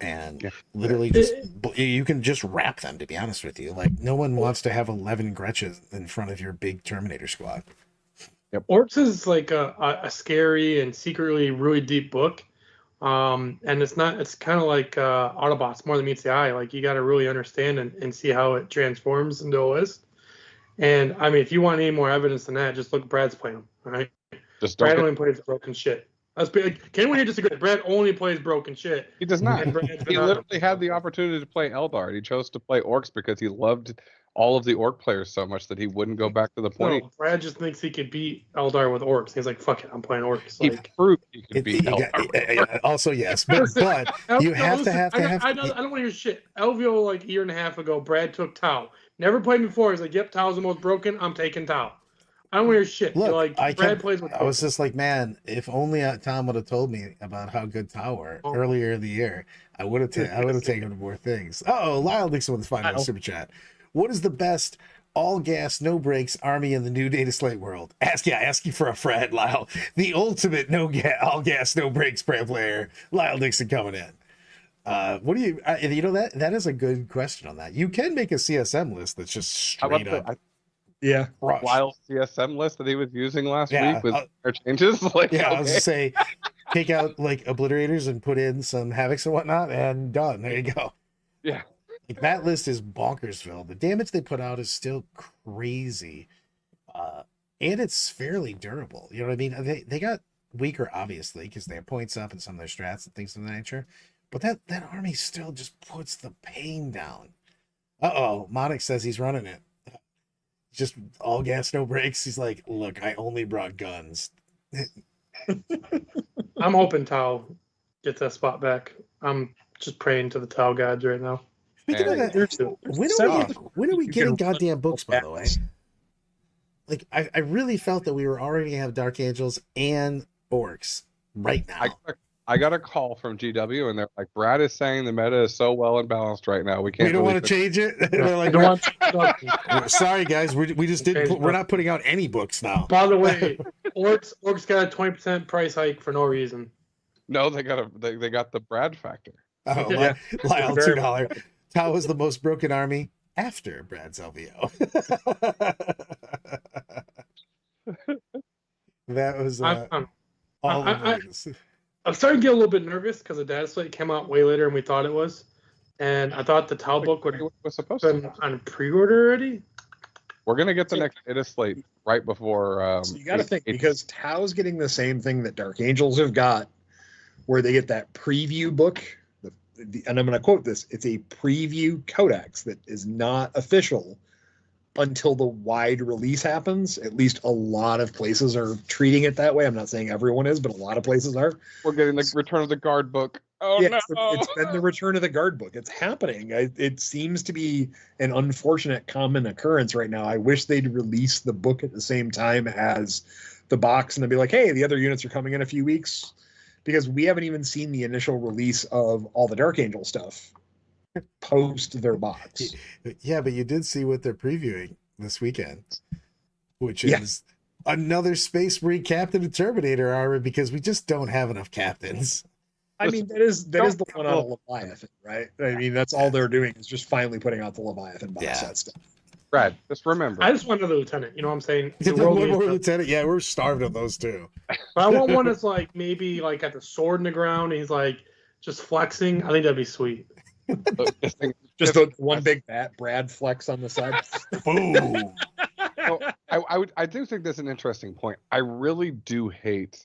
And literally just, you can just wrap them, to be honest with you. Like, no one wants to have 11 Gretches in front of your big Terminator squad. Yep. Orcs is like a scary and secretly really deep book. And it's kind of like Autobots more than meets the eye. Like, you got to really understand and see how it transforms into OS. And I mean, if you want any more evidence than that, just look at Brad's playing them. All right, Brad only plays broken shit. Can anyone here disagree? Brad only plays broken shit. He does not. He on literally had the opportunity to play Eldar. He chose to play orcs because he loved all of the orc players so much that he wouldn't go back to the point. No, Brad just thinks he could beat Eldar with orcs. He's like, fuck it, I'm playing orcs. He Like, proved he could beat Eldar. Also, yes, but you have to have. I don't want to hear shit. Elvio, like a year and a half ago, Brad took Tau. Never played before. He's like, yep, Tau's the most broken. I'm taking Tau. I don't want to hear shit. Look, like, Brad plays with. I was just like, man, if only Tom would have told me about how good Tau were earlier in the year, I would have taken more things. Oh, Lyle Dixon with the final super chat. What is the best all gas, no brakes army in the new dataslate world? Asking for a friend, Lyle. The ultimate all gas, no brakes player. Lyle Dixon coming in. What do you? That is a good question on that. You can make a CSM list that's just straight up. Wild CSM list that he was using last week with changes. Like, I was to say, take out like obliterators and put in some havocs and whatnot, and done. There you go. Yeah. Like, that list is bonkersville. The damage they put out is still crazy, and it's fairly durable. You know what I mean? They got weaker, obviously, because they have points up and some of their strats and things of that nature. But that army still just puts the pain down. Monic says he's running it. Just all gas, no brakes. He's like, look, I only brought guns. I'm hoping Tau gets that spot back. I'm just praying to the Tau gods right now. Speaking of that, when are we getting goddamn books, by the way? Like, I really felt that we were already going to have Dark Angels and Orcs right now. I got a call from GW, and they're like, Brad is saying the meta is so well and balanced right now. We don't want to change it. They're like, sorry, guys, we just didn't. We're not putting out any books now. By the way, Orcs got a 20% price hike for no reason. No, they got the Brad factor. Oh, yeah. Lyle, $2. Tau is the most broken army after Brad's LVO. That was I'm starting to get a little bit nervous because the dataslate came out way later than we thought it was, and I thought the Tau book was supposed to be on pre-order already. We're gonna get the next dataslate right before. So you got to think, because Tau's getting the same thing that Dark Angels have got, where they get that preview book. And I'm going to quote this: "It's a preview codex that is not official until the wide release happens." At least a lot of places are treating it that way. I'm not saying everyone is, but a lot of places are. We're getting the Return of the Guard book. Oh Yeah, no! it's been the return of the guard book. It's happening. It seems to be an unfortunate common occurrence right now. I wish they'd release the book at the same time as the box and they'd be like, hey, the other units are coming in a few weeks, because we haven't even seen the initial release of all the Dark Angel stuff post their box. Yeah, but you did see what they're previewing this weekend, which Yeah. is another Space Marine Captain and Terminator armor, because we just don't have enough captains. I mean, that is the one on a Leviathan, right? I mean, that's all they're doing is just finally putting out the Leviathan box Yeah. set stuff. Brad, just remember. I just want another lieutenant. You know what I'm saying? The One world more needs- lieutenant. Yeah, we're starved of those too. But I want one that's like maybe like got the sword in the ground. And he's like just flexing. I think that'd be sweet. this thing- Just the one big Brad flex on the side. Boom. So, I do think that's an interesting point. I really do hate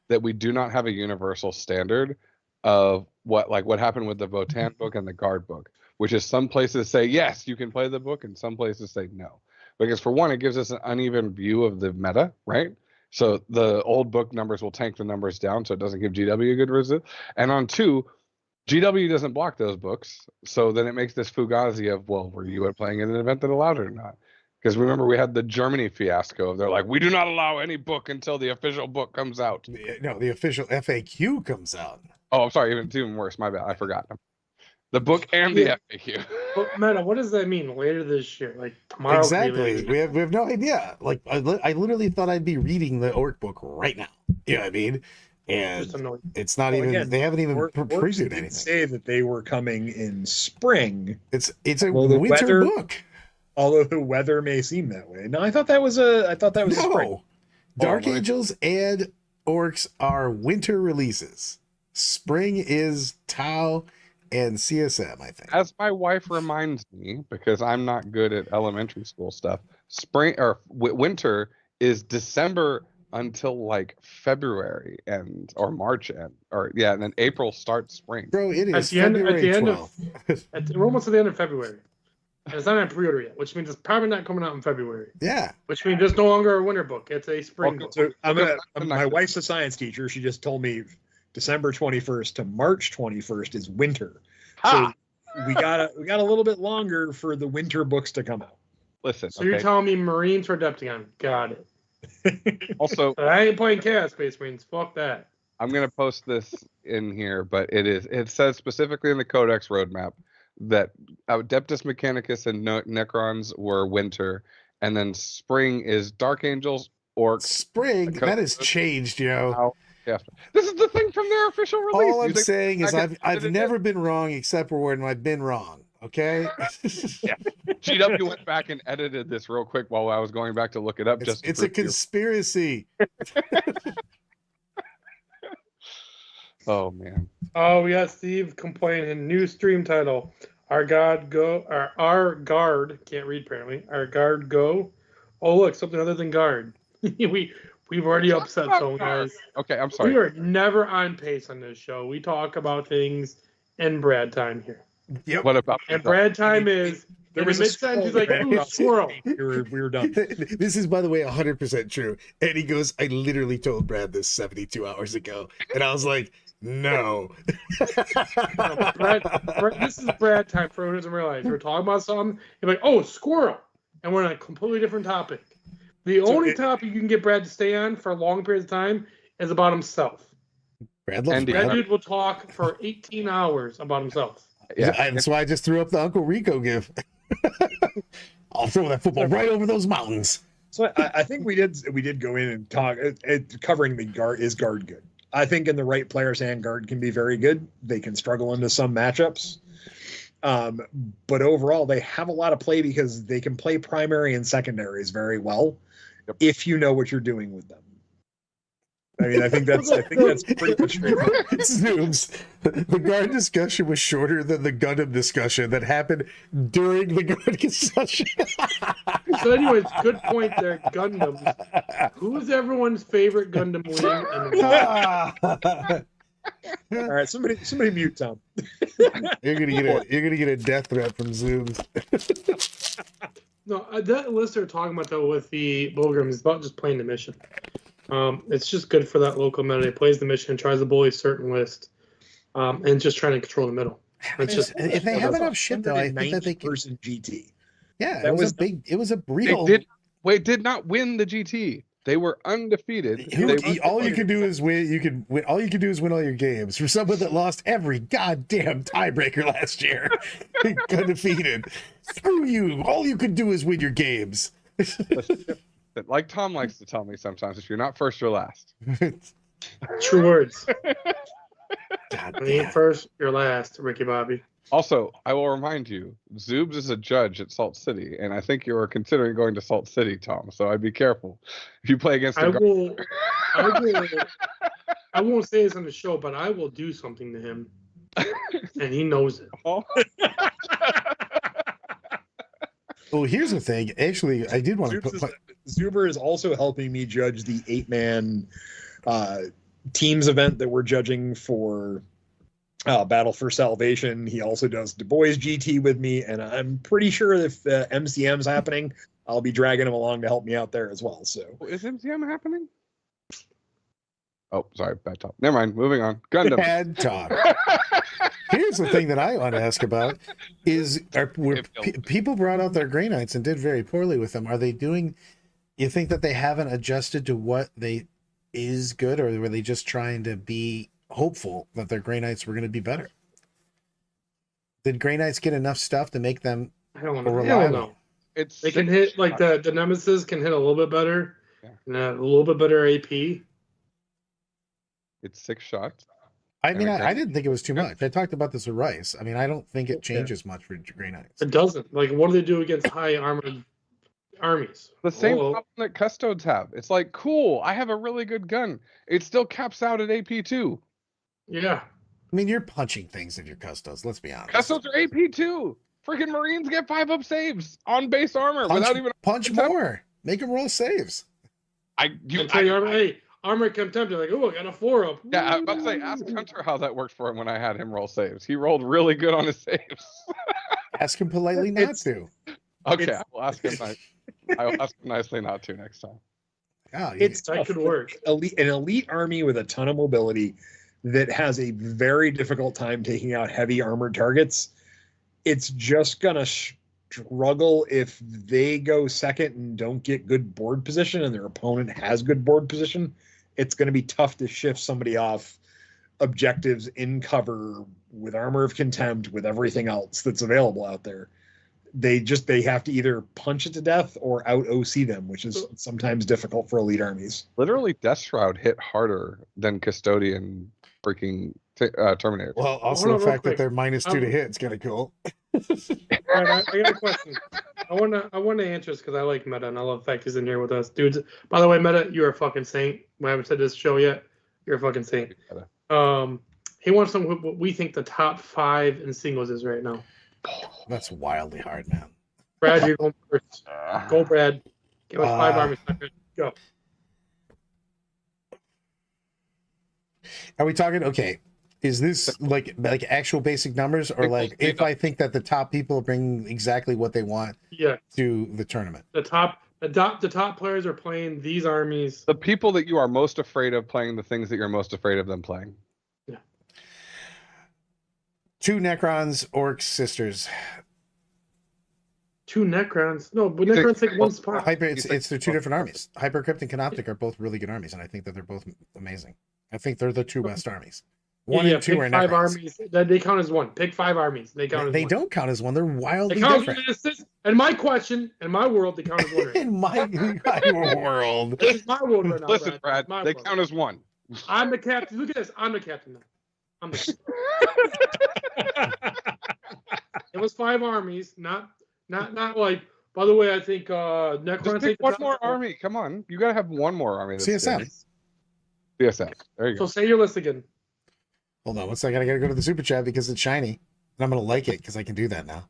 that we do not have a universal standard of what happened with the Votan book and the Guard book, which is some places say yes, you can play the book, and some places say no. Because for one, it gives us an uneven view of the meta, right? So the old book numbers will tank the numbers down, so it doesn't give GW a good result. And on two, GW doesn't block those books, so then it makes this fugazi of, well, were you playing in an event that allowed it or not? Because remember, we had the Germany fiasco. They're like, we do not allow any book until the official book comes out. No, the official FAQ comes out. Oh, I'm sorry, it's even worse. My bad, I forgot. The book and the Yeah. FAQ. But Meta, what does that mean later this year? Like tomorrow? Exactly. We have no idea. Like I literally thought I'd be reading the Orc book right now. You know what I mean? Just And annoying. it's not Well, even. again, They haven't even Orcs previewed did anything. say that they were coming in spring, It's a Well, the winter weather- book. although the weather may seem that way. No, I thought that was a spring. No, Dark my- Angels and Orcs are winter releases. Spring is Tau and CSM, I think. As my wife reminds me, because I'm not good at elementary school stuff, spring or winter is December until like February or March and then April starts spring. Bro, it At is the end, February at the end 12th. of, we're almost at the end of February. And it's not on pre-order yet, which means it's probably not coming out in February. Yeah. Which means it's no longer a winter book; it's a spring book. So Okay, my wife's a science teacher. She just told me December 21st to March 21st is winter. Ha! So we got a little bit longer for the winter books to come out. Listen, So you're telling me Marines for Adepticon? Got it. also, But I ain't playing Chaos Space Marines. Fuck that. I'm gonna post this in here, but it says specifically in the Codex roadmap that Adeptus Mechanicus and Necrons were winter, and then spring is Dark Angels, Orcs. Spring, that has changed, Wow. Yeah. This is the thing from their official release. All I'm You think saying is back and I've edited never it? been wrong except for when I've been wrong. Okay? GW went back and edited this real quick while I was going back to look it up. It's a conspiracy. Oh man. Oh, we got Steve complaining. New stream title. Our guard can't read apparently. Our guard go. Oh look, something other than guard. We've already upset someone, guys. Okay, I'm We sorry. are never on pace on this show. We talk about things in Brad time here. Yep. What about And Brad time is There in was the a mid-sentence, he's like, scroll ooh, right squirrel. We were done. This is, by the way, 100% true. And he goes, I literally told Brad this 72 hours ago. And I was like, no. Brad, this is Brad time for who doesn't realize. We're talking about something. You're like, oh, squirrel. And we're on a completely different topic. The only topic you can get Brad to stay on for long periods of time is about himself. Brad loves Andy, That Brad. dude will talk for 18 hours about himself. Yeah. That's why I just threw up the Uncle Rico gif. I'll throw that football right over those mountains. So I think we did go in and talk covering the guard. Is guard good? I think in the right player's hand, guard can be very good. They can struggle into some matchups. But overall, they have a lot of play because they can play primary and secondaries very well if you know what you're doing with them. I mean, I think that's pretty much straightforward. Zooms. The guard discussion was shorter than the Gundam discussion that happened during the guard discussion. So, anyways, good point there. Gundam. Who's everyone's favorite Gundam wing? And All right, somebody mute Tom. You're gonna get a death threat from Zooms. no, that list they're talking about though with the Bulgrim is about just playing the mission. It's just good for that local meta. He plays the mission, tries to bully a certain list. and just trying to control the middle. It's just if they have enough shit though, I think that they can. Person GT. Yeah, That it was was a big. It was a They real. did not win the GT. They were undefeated. All you can do is win. You can win. All you can do is win all your games. For someone that lost every goddamn tiebreaker last year, undefeated. Screw you. All you can do is win your games. Like Tom likes to tell me sometimes, if you're not first, you're last. true words. God When you're damn. first, you're last, Ricky Bobby. Also, I will remind you, Zoobs is a judge at Salt City, and I think you are considering going to Salt City, Tom. So I'd be careful if you play against. I won't say this on the show, but I will do something to him, and he knows it. Well, here's the thing. Actually, I did want to put. Zuber is also helping me judge the 8-man teams event that we're judging for Battle for Salvation. He also does Du Bois GT with me, and I'm pretty sure if MCM's happening, I'll be dragging him along to help me out there as well. So Is MCM happening? Oh, sorry, bad talk. Never mind. Moving on. Gundam. Bad talk. Here's the thing that I want to ask about: people brought out their Grey Knights and did very poorly with them? Are they doing? You think that they haven't adjusted to what they is good, or were they just trying to be hopeful that their Grey Knights were going to be better? Did Grey Knights get enough stuff to make them I don't reliable? know. It's They can hit like the Nemesis can hit a little bit better, and a little bit better AP. It's 6 shots. I mean, I didn't think it was too much. I talked about this with Rice. I mean, I don't think it changes much for Grey Knights. It doesn't. Like, what do they do against high armored armies? The same Hello? problem that Custodes have. It's like, cool, I have a really good gun. It still caps out at AP2. Yeah. I mean, you're punching things in your Custos. Let's be honest. Custodes are AP2. Freaking Marines get 5-up saves on base armor without even punch more. Make them roll saves. And tell your armor, hey, armor contempt. You're like, oh, I got a 4-up. Yeah, I was about to say, ask Hunter how that worked for him when I had him roll saves. He rolled really good on his saves. Ask him politely not to. Okay, I will ask him. I will ask him nicely not to next time. Oh, That could work. an elite army with a ton of mobility that has a very difficult time taking out heavy armored targets. It's just gonna struggle if they go second and don't get good board position, and their opponent has good board position. It's going to be tough to shift somebody off objectives in cover with armor of contempt, with everything else that's available out there. They have to either punch it to death or out OC them, which is sometimes difficult for elite armies. Literally, Death Shroud hit harder than Custodian freaking Terminator. well, also Hold on the real fact that quick. they're -2 to hit is kind of cool. All right, I got a question. I want to answer this because I like Meta and I love the fact he's in here with us, dudes. By the way, Meta, you're a fucking saint. We haven't said this show yet. You're a fucking saint. He wants some what we think the top 5 in singles is right now. That's wildly hard, man. Brad, you're going first. Go, Brad. Give us 5 armies. Go. Are we talking? Okay, is this like actual basic numbers, or like if I think that the top people bring exactly what they want Yeah. to the tournament? The top players are playing these armies. The people that you are most afraid of playing the things that you're most afraid of them playing. 2 Necrons, Orcs, Sisters. 2 Necrons. No, but Necrons take one spot. Hyper. It's they're 2 different armies. Hypercrypt and Canoptic are both really good armies, and I think that they're both amazing. I think they're the 2 best armies. 1 and 2 pick are 5 Necrons. armies. They count as 1. Pick 5 armies. They count as They 1. don't count as 1. They're wildly They count different. as in my question, in my world, they count as 1. In my world. This is my world right now. Listen, Brad, It's my they world. count as 1. I'm the captain. Look at this. I'm the captain now. I'm the It was 5 armies, not like. By the way, I think Necrons Just take pick one more army. Come on, you gotta have one more army. That's CSM. good. CSM. There you So go. say your list again. Hold on one second. I gotta go to the super chat because it's shiny, and I'm gonna like it because I can do that now.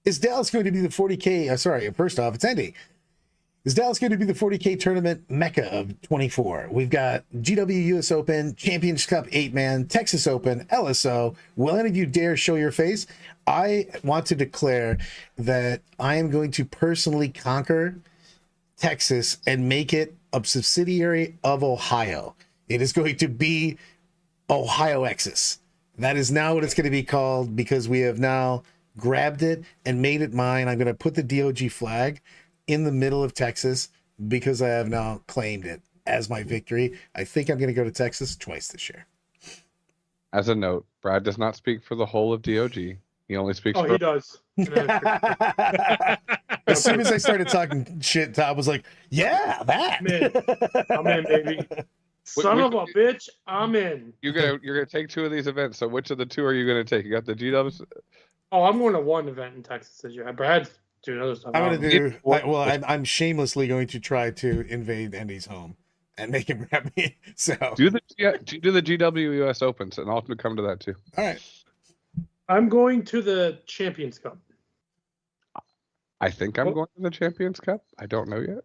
Is Dallas going to be the 40K? Sorry, first off, it's Andy. Is Dallas going to be the 40K tournament mecca of 24? We've got GW US Open, Champions Cup 8-man, Texas Open, LSO. Will any of you dare show your face? I want to declare that I am going to personally conquer Texas and make it a subsidiary of Ohio. It is going to be Ohio Exus. That is now what it's going to be called because we have now grabbed it and made it mine. I'm going to put the DOG flag in the middle of Texas because I have now claimed it as my victory. I think I'm going to go to Texas twice this year. As a note, Brad does not speak for the whole of DOG. He only speaks Oh, for he does. As soon as I started talking shit, Tom was like, yeah, that. I'm in, baby. Son of a bitch, I'm in. You're gonna take 2 of these events. So which of the 2 are you gonna take? You got the GWs. Oh, I'm going to one event in Texas this year. Brad's doing other stuff. I'm gonna do. I'm shamelessly going to try to invade Andy's home and make him grab me. So do the GWUS Opens, and I'll come to that too. All right. I'm going to the Champions Cup. I think I'm going to the Champions Cup. I don't know yet.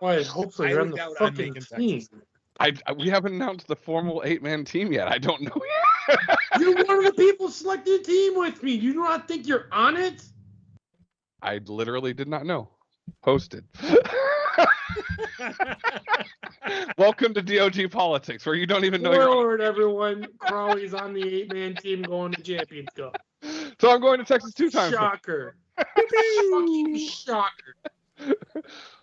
Well, hopefully you're on the doubt I'm fucking making team. We haven't announced the formal 8-man team yet. I don't know yet. You're one of the people selecting a team with me. You do not think you're on it? I literally did not know. Posted. Welcome to DOG Politics, where you don't even know you're on. Lord, everyone. Crowley's on the 8-man team going to Champions Cup. So I'm going to Texas 2 times. Shocker. Fucking shocker.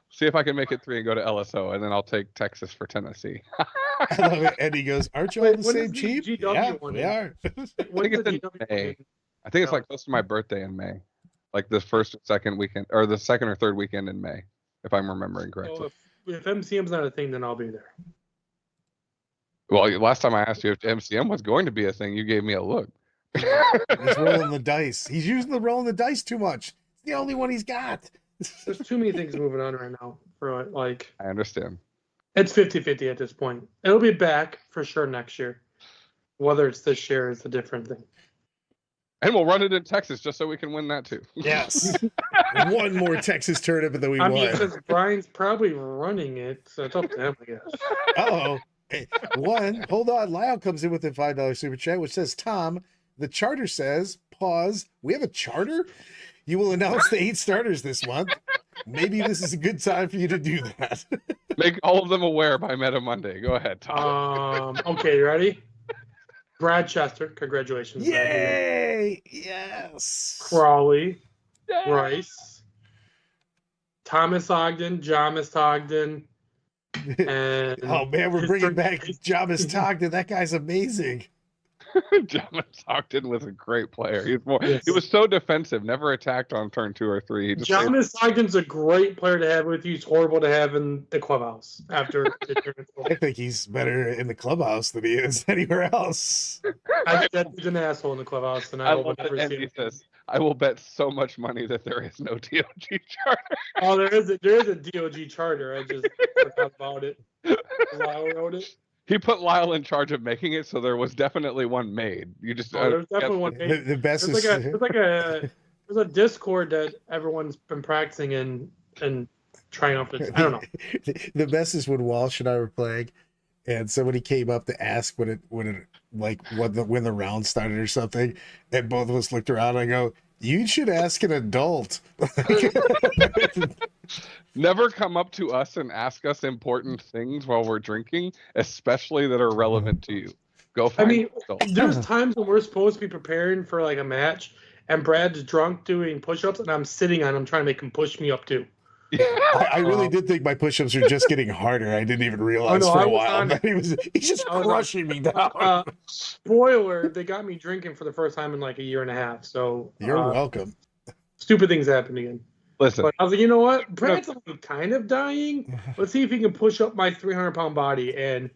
See if I can make it 3 and go to LSO, and then I'll take Texas for Tennessee. I love it. Eddie goes, aren't you all the same team? GW Yeah, one we in? are. When's it's the in GW May. one? I think it's like close to my birthday in May, like the first or second weekend, or the second or third weekend in May, if I'm remembering correctly. So if MCM's not a thing, then I'll be there. Well, last time I asked you if MCM was going to be a thing, you gave me a look. He's rolling the dice. He's using the rolling the dice too much. It's the only one he's got. There's too many things moving on right now for like. I understand. It's 50-50 at this point. It'll be back for sure next year. Whether it's this year is a different thing. And we'll run it in Texas just so we can win that too. Yes. One more Texas tournament than we I won. mean, since Brian's probably running it, so it's up to him, I guess. Uh-oh. Hey, hold on. Lyle comes in with a $5 super chat, which says, Tom, the charter says, pause, we have a charter? You will announce the 8 starters this month. Maybe this is a good time for you to do that. Make all of them aware by Meta Monday. Go ahead, Tom. Okay, you ready? Brad Chester, congratulations. Yay! Yes. Crawley, Bryce, Thomas Ogden, Jamis Ogden, and Oh man, we're bringing back Jamis Togden. That guy's amazing. Jamis Ogden was a great player. He was so defensive, never attacked on turn 2 or 3. He just Jamis Ogden's a great player to have with you. He's horrible to have in the clubhouse after the tournament. I think he's better in the clubhouse than he is anywhere else. I think that he's an asshole in the clubhouse, and I will love never that see Andy him. says, I will bet so much money that there is no DOG charter. Oh, there is a DOG charter. I just forgot about it. Lyle wrote it. He put Lyle in charge of making it, so there was definitely one made. You just There's definitely one. The best There's is there's a Discord that everyone's been practicing in and trying out. I don't know. The best is when Walsh and I were playing, and somebody came up to ask when the round started or something, and both of us looked around. And I go, "You should ask an adult." Never come up to us and ask us important things while we're drinking, especially that are relevant to you. Go find adults. There's times when we're supposed to be preparing for like a match, and Brad's drunk doing push-ups, and I'm sitting on him trying to make him push me up too. I really did think my push-ups were just getting harder. I didn't even realize for a while that he's just crushing me down. Spoiler: they got me drinking for the first time in like a year and a half. So you're welcome. Stupid things happen again. Listen, but I was like, you know what? Brad's kind of dying. Let's see if he can push up my 300-pound body. And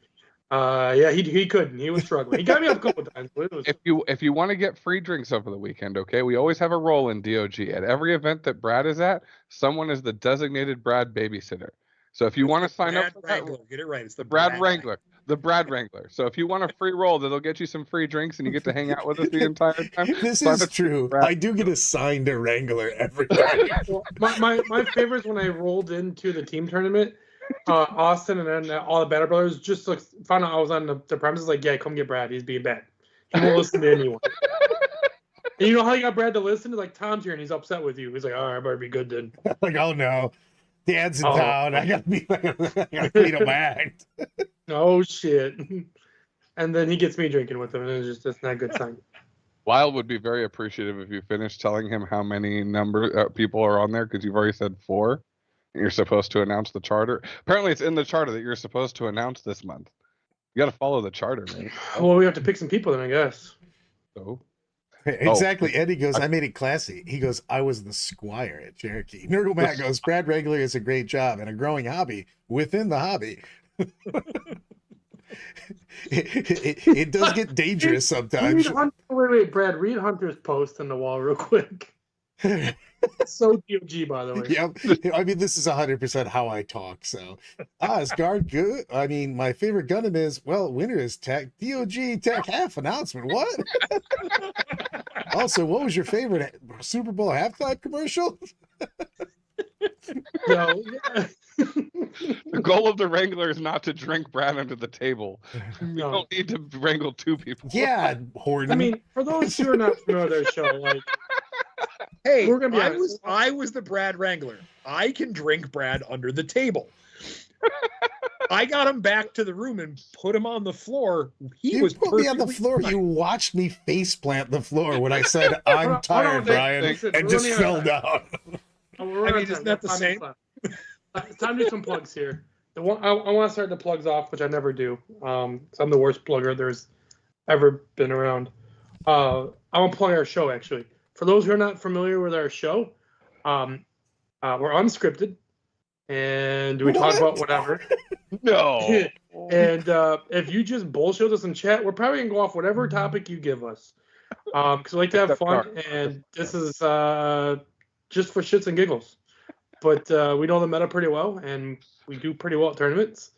he couldn't. He was struggling. He got me up a couple of times. If you want to get free drinks over the weekend, okay, we always have a role in DOG. At every event that Brad is at, someone is the designated Brad babysitter. So if you want to sign up for that, get it right. It's the Brad Wrangler. The Brad Wrangler. So if you want a free roll, that'll get you some free drinks and you get to hang out with us the entire time. This is true. I do get assigned a Wrangler every time. my favorite is when I rolled into the team tournament, Austin and then all the Banter brothers just found out I was on the premises. Like, yeah, come get Brad. He's being bad. He won't listen to anyone. And you know how you got Brad to listen? Like, Tom's here and he's upset with you. He's like, all right, I better be good then. Like, oh no. Dad's in town. I gotta clean up my act. Oh shit. and then he gets me drinking with him, and it's not a good sign. Lyle would be very appreciative if you finished telling him how many people are on there, because you've already said 4. And you're supposed to announce the charter. Apparently, it's in the charter that you're supposed to announce this month. You got to follow the charter, man. Well, we have to pick some people then, I guess. So, Exactly. Eddie goes, I made it classy. He goes, I was the squire at Cherokee. Nerdle Matt goes, Brad Regular is a great job and a growing hobby within the hobby. It does get dangerous sometimes. Wait, Brad, read Hunter's post on the wall real quick. So DOG, by the way. Yep. I mean, this is 100% how I talk. So, is guard good? I mean, my favorite Gundam is, well, winter is tech. DOG tech half announcement. What? Also, what was your favorite Super Bowl halftime commercial? No. the goal of the Wrangler is not to drink Brad under the table. You No. don't need to wrangle 2 people. Yeah, Horton. I mean, for those who are not familiar with their show, like, Hey, We're gonna be honest. I was the Brad Wrangler. I can drink Brad under the table. I got him back to the room and put him on the floor. He you was put me on the perfectly floor. fine. You watched me face plant the floor when I said, I'm Hold on, tired, Brian, listen, and we're just running fell out of down. We're I mean, out of isn't time. that the 5 minutes same? left. It's time to do some plugs here. I want to start the plugs off, which I never do. So I'm the worst plugger there's ever been around. I want to plug our show, actually. For those who are not familiar with our show, we're unscripted, and we talk about whatever. No. And if you just bullshit us in chat, we're probably going to go off whatever topic you give us. Because we like to have fun, and this is just for shits and giggles. But we know the meta pretty well, and we do pretty well at tournaments.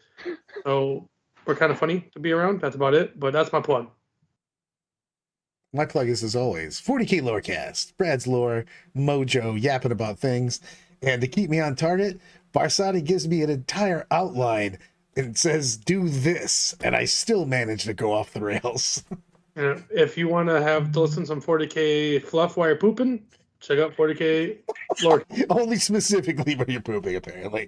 So we're kind of funny to be around. That's about it. But that's my plug. My plug is, as always, 40K Lorecast, Brad's lore, mojo, yapping about things. And to keep me on target, Barsati gives me an entire outline and says, do this. And I still manage to go off the rails. If you want to listen to some 40K fluff while you're pooping, check out 40K lore. Only specifically when you're pooping, apparently.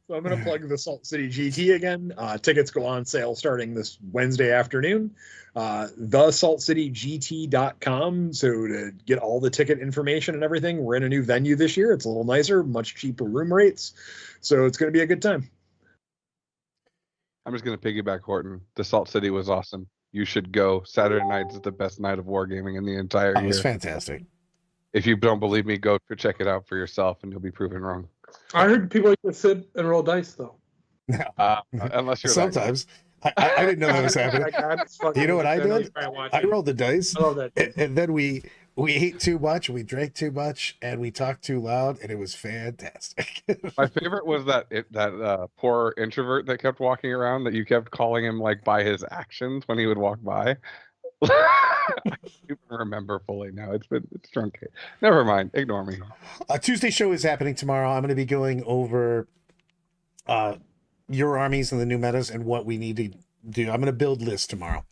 So I'm going to plug the Salt City GT again. Tickets go on sale starting this Wednesday afternoon. TheSaltCityGT.com. So to get all the ticket information and everything, we're in a new venue this year. It's a little nicer, much cheaper room rates. So it's going to be a good time. I'm just going to piggyback Horton. The Salt City was awesome. You should go. Saturday night is the best night of wargaming in the entire Oh, year. it's fantastic. If you don't believe me, go check it out for yourself and you'll be proven wrong. I heard people like to sit and roll dice, though. Unless you're that Sometimes. I didn't know that was happening. You know what I did? I rolled the dice, I love that. and then we ate too much, we drank too much, and we talked too loud, and it was fantastic. My favorite was that poor introvert that kept walking around, that you kept calling him like by his actions when he would walk by. I don't even remember fully now. It's truncated. Never mind. Ignore me. Tuesday show is happening tomorrow. I'm going to be going over your armies and the new metas and what we need to do. I'm going to build lists tomorrow.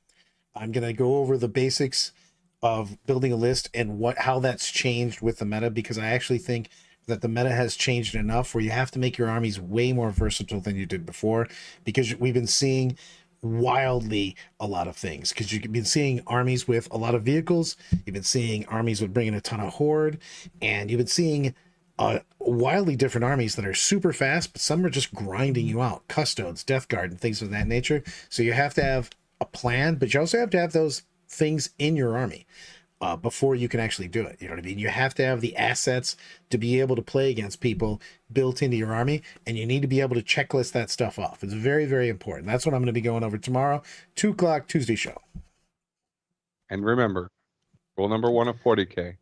I'm going to go over the basics of building a list and how that's changed with the meta, because I actually think that the meta has changed enough where you have to make your armies way more versatile than you did before, because we've been seeing wildly a lot of things, because you've been seeing armies with a lot of vehicles, you've been seeing armies with bringing a ton of horde, and you've been seeing wildly different armies that are super fast, but some are just grinding you out, custodes, death guard, and things of that nature. So you have to have a plan, but you also have to have those things in your army before you can actually do it. You know what I mean? You have to have the assets to be able to play against people built into your army, and you need to be able to checklist that stuff off. It's very, very important. That's what I'm going to be going over tomorrow, 2 o'clock Tuesday show. And remember, rule number 1 of 40K: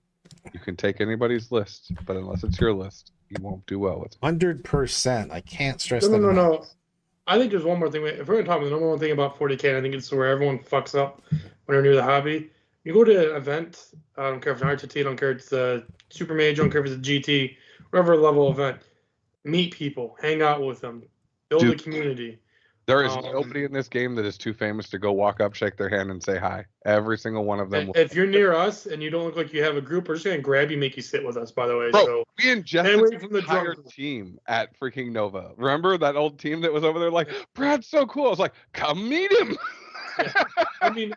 you can take anybody's list, but unless it's your list, you won't do well with it. 100%. I can't stress that. No. I think there's one more thing. If we're going to talk about the number one thing about 40K, and I think it's where everyone fucks up when they're new to the hobby. You go to an event, I don't care if it's an RTT, I don't care if it's a Super Mage, I don't care if it's a GT, whatever level event, meet people, hang out with them, build a community. There is Um, nobody in this game that is too famous to go walk up, shake their hand, and say hi. Every single one of them. If you're near us and you don't look like you have a group, we're just gonna grab you, make you sit with us. By the way, Bro, so we ingested stay away the from the entire drunk. team at freaking Nova. Remember that old team that was over there? Like, Brad's so cool. I was like, come meet him. I mean,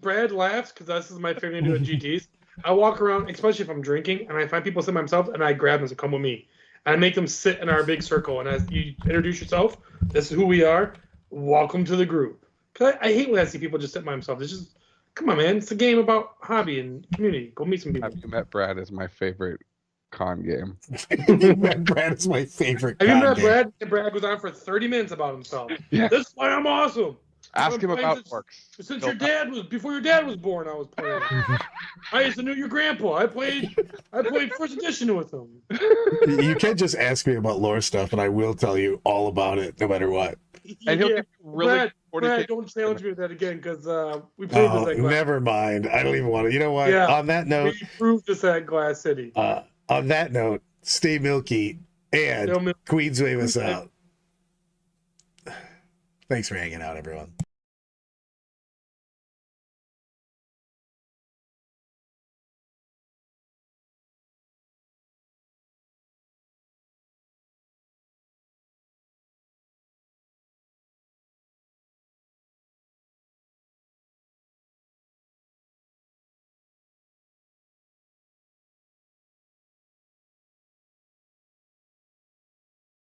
Brad laughs because this is my favorite thing to do at GTs. I walk around, especially if I'm drinking, and I find people sitting by themselves, and I grab them and say, "Come with me." And I make them sit in our big circle. And as you introduce yourself, this is who we are. Welcome to the group. Cause I hate when I see people just sit by themselves. It's just, come on, man. It's a game about hobby and community. Go meet some people. Have you met Brad? Is my favorite con game. Brad is my favorite. Have you met game. Brad? Brad goes on for 30 minutes about himself. Yeah. This is why I'm awesome. Ask him about since, orcs. Since before your dad was born, I was playing. I used to know your grandpa. I played first edition with him. You can't just ask me about lore stuff, and I will tell you all about it, no matter what. And he'll give you really Brad, don't challenge me with that again, because we played this at Glass. Never mind. I don't even want to. You know what? Yeah, on that note, we proved this at Glass City. On that note, stay milky and Queenswave us out. Thanks for hanging out, everyone.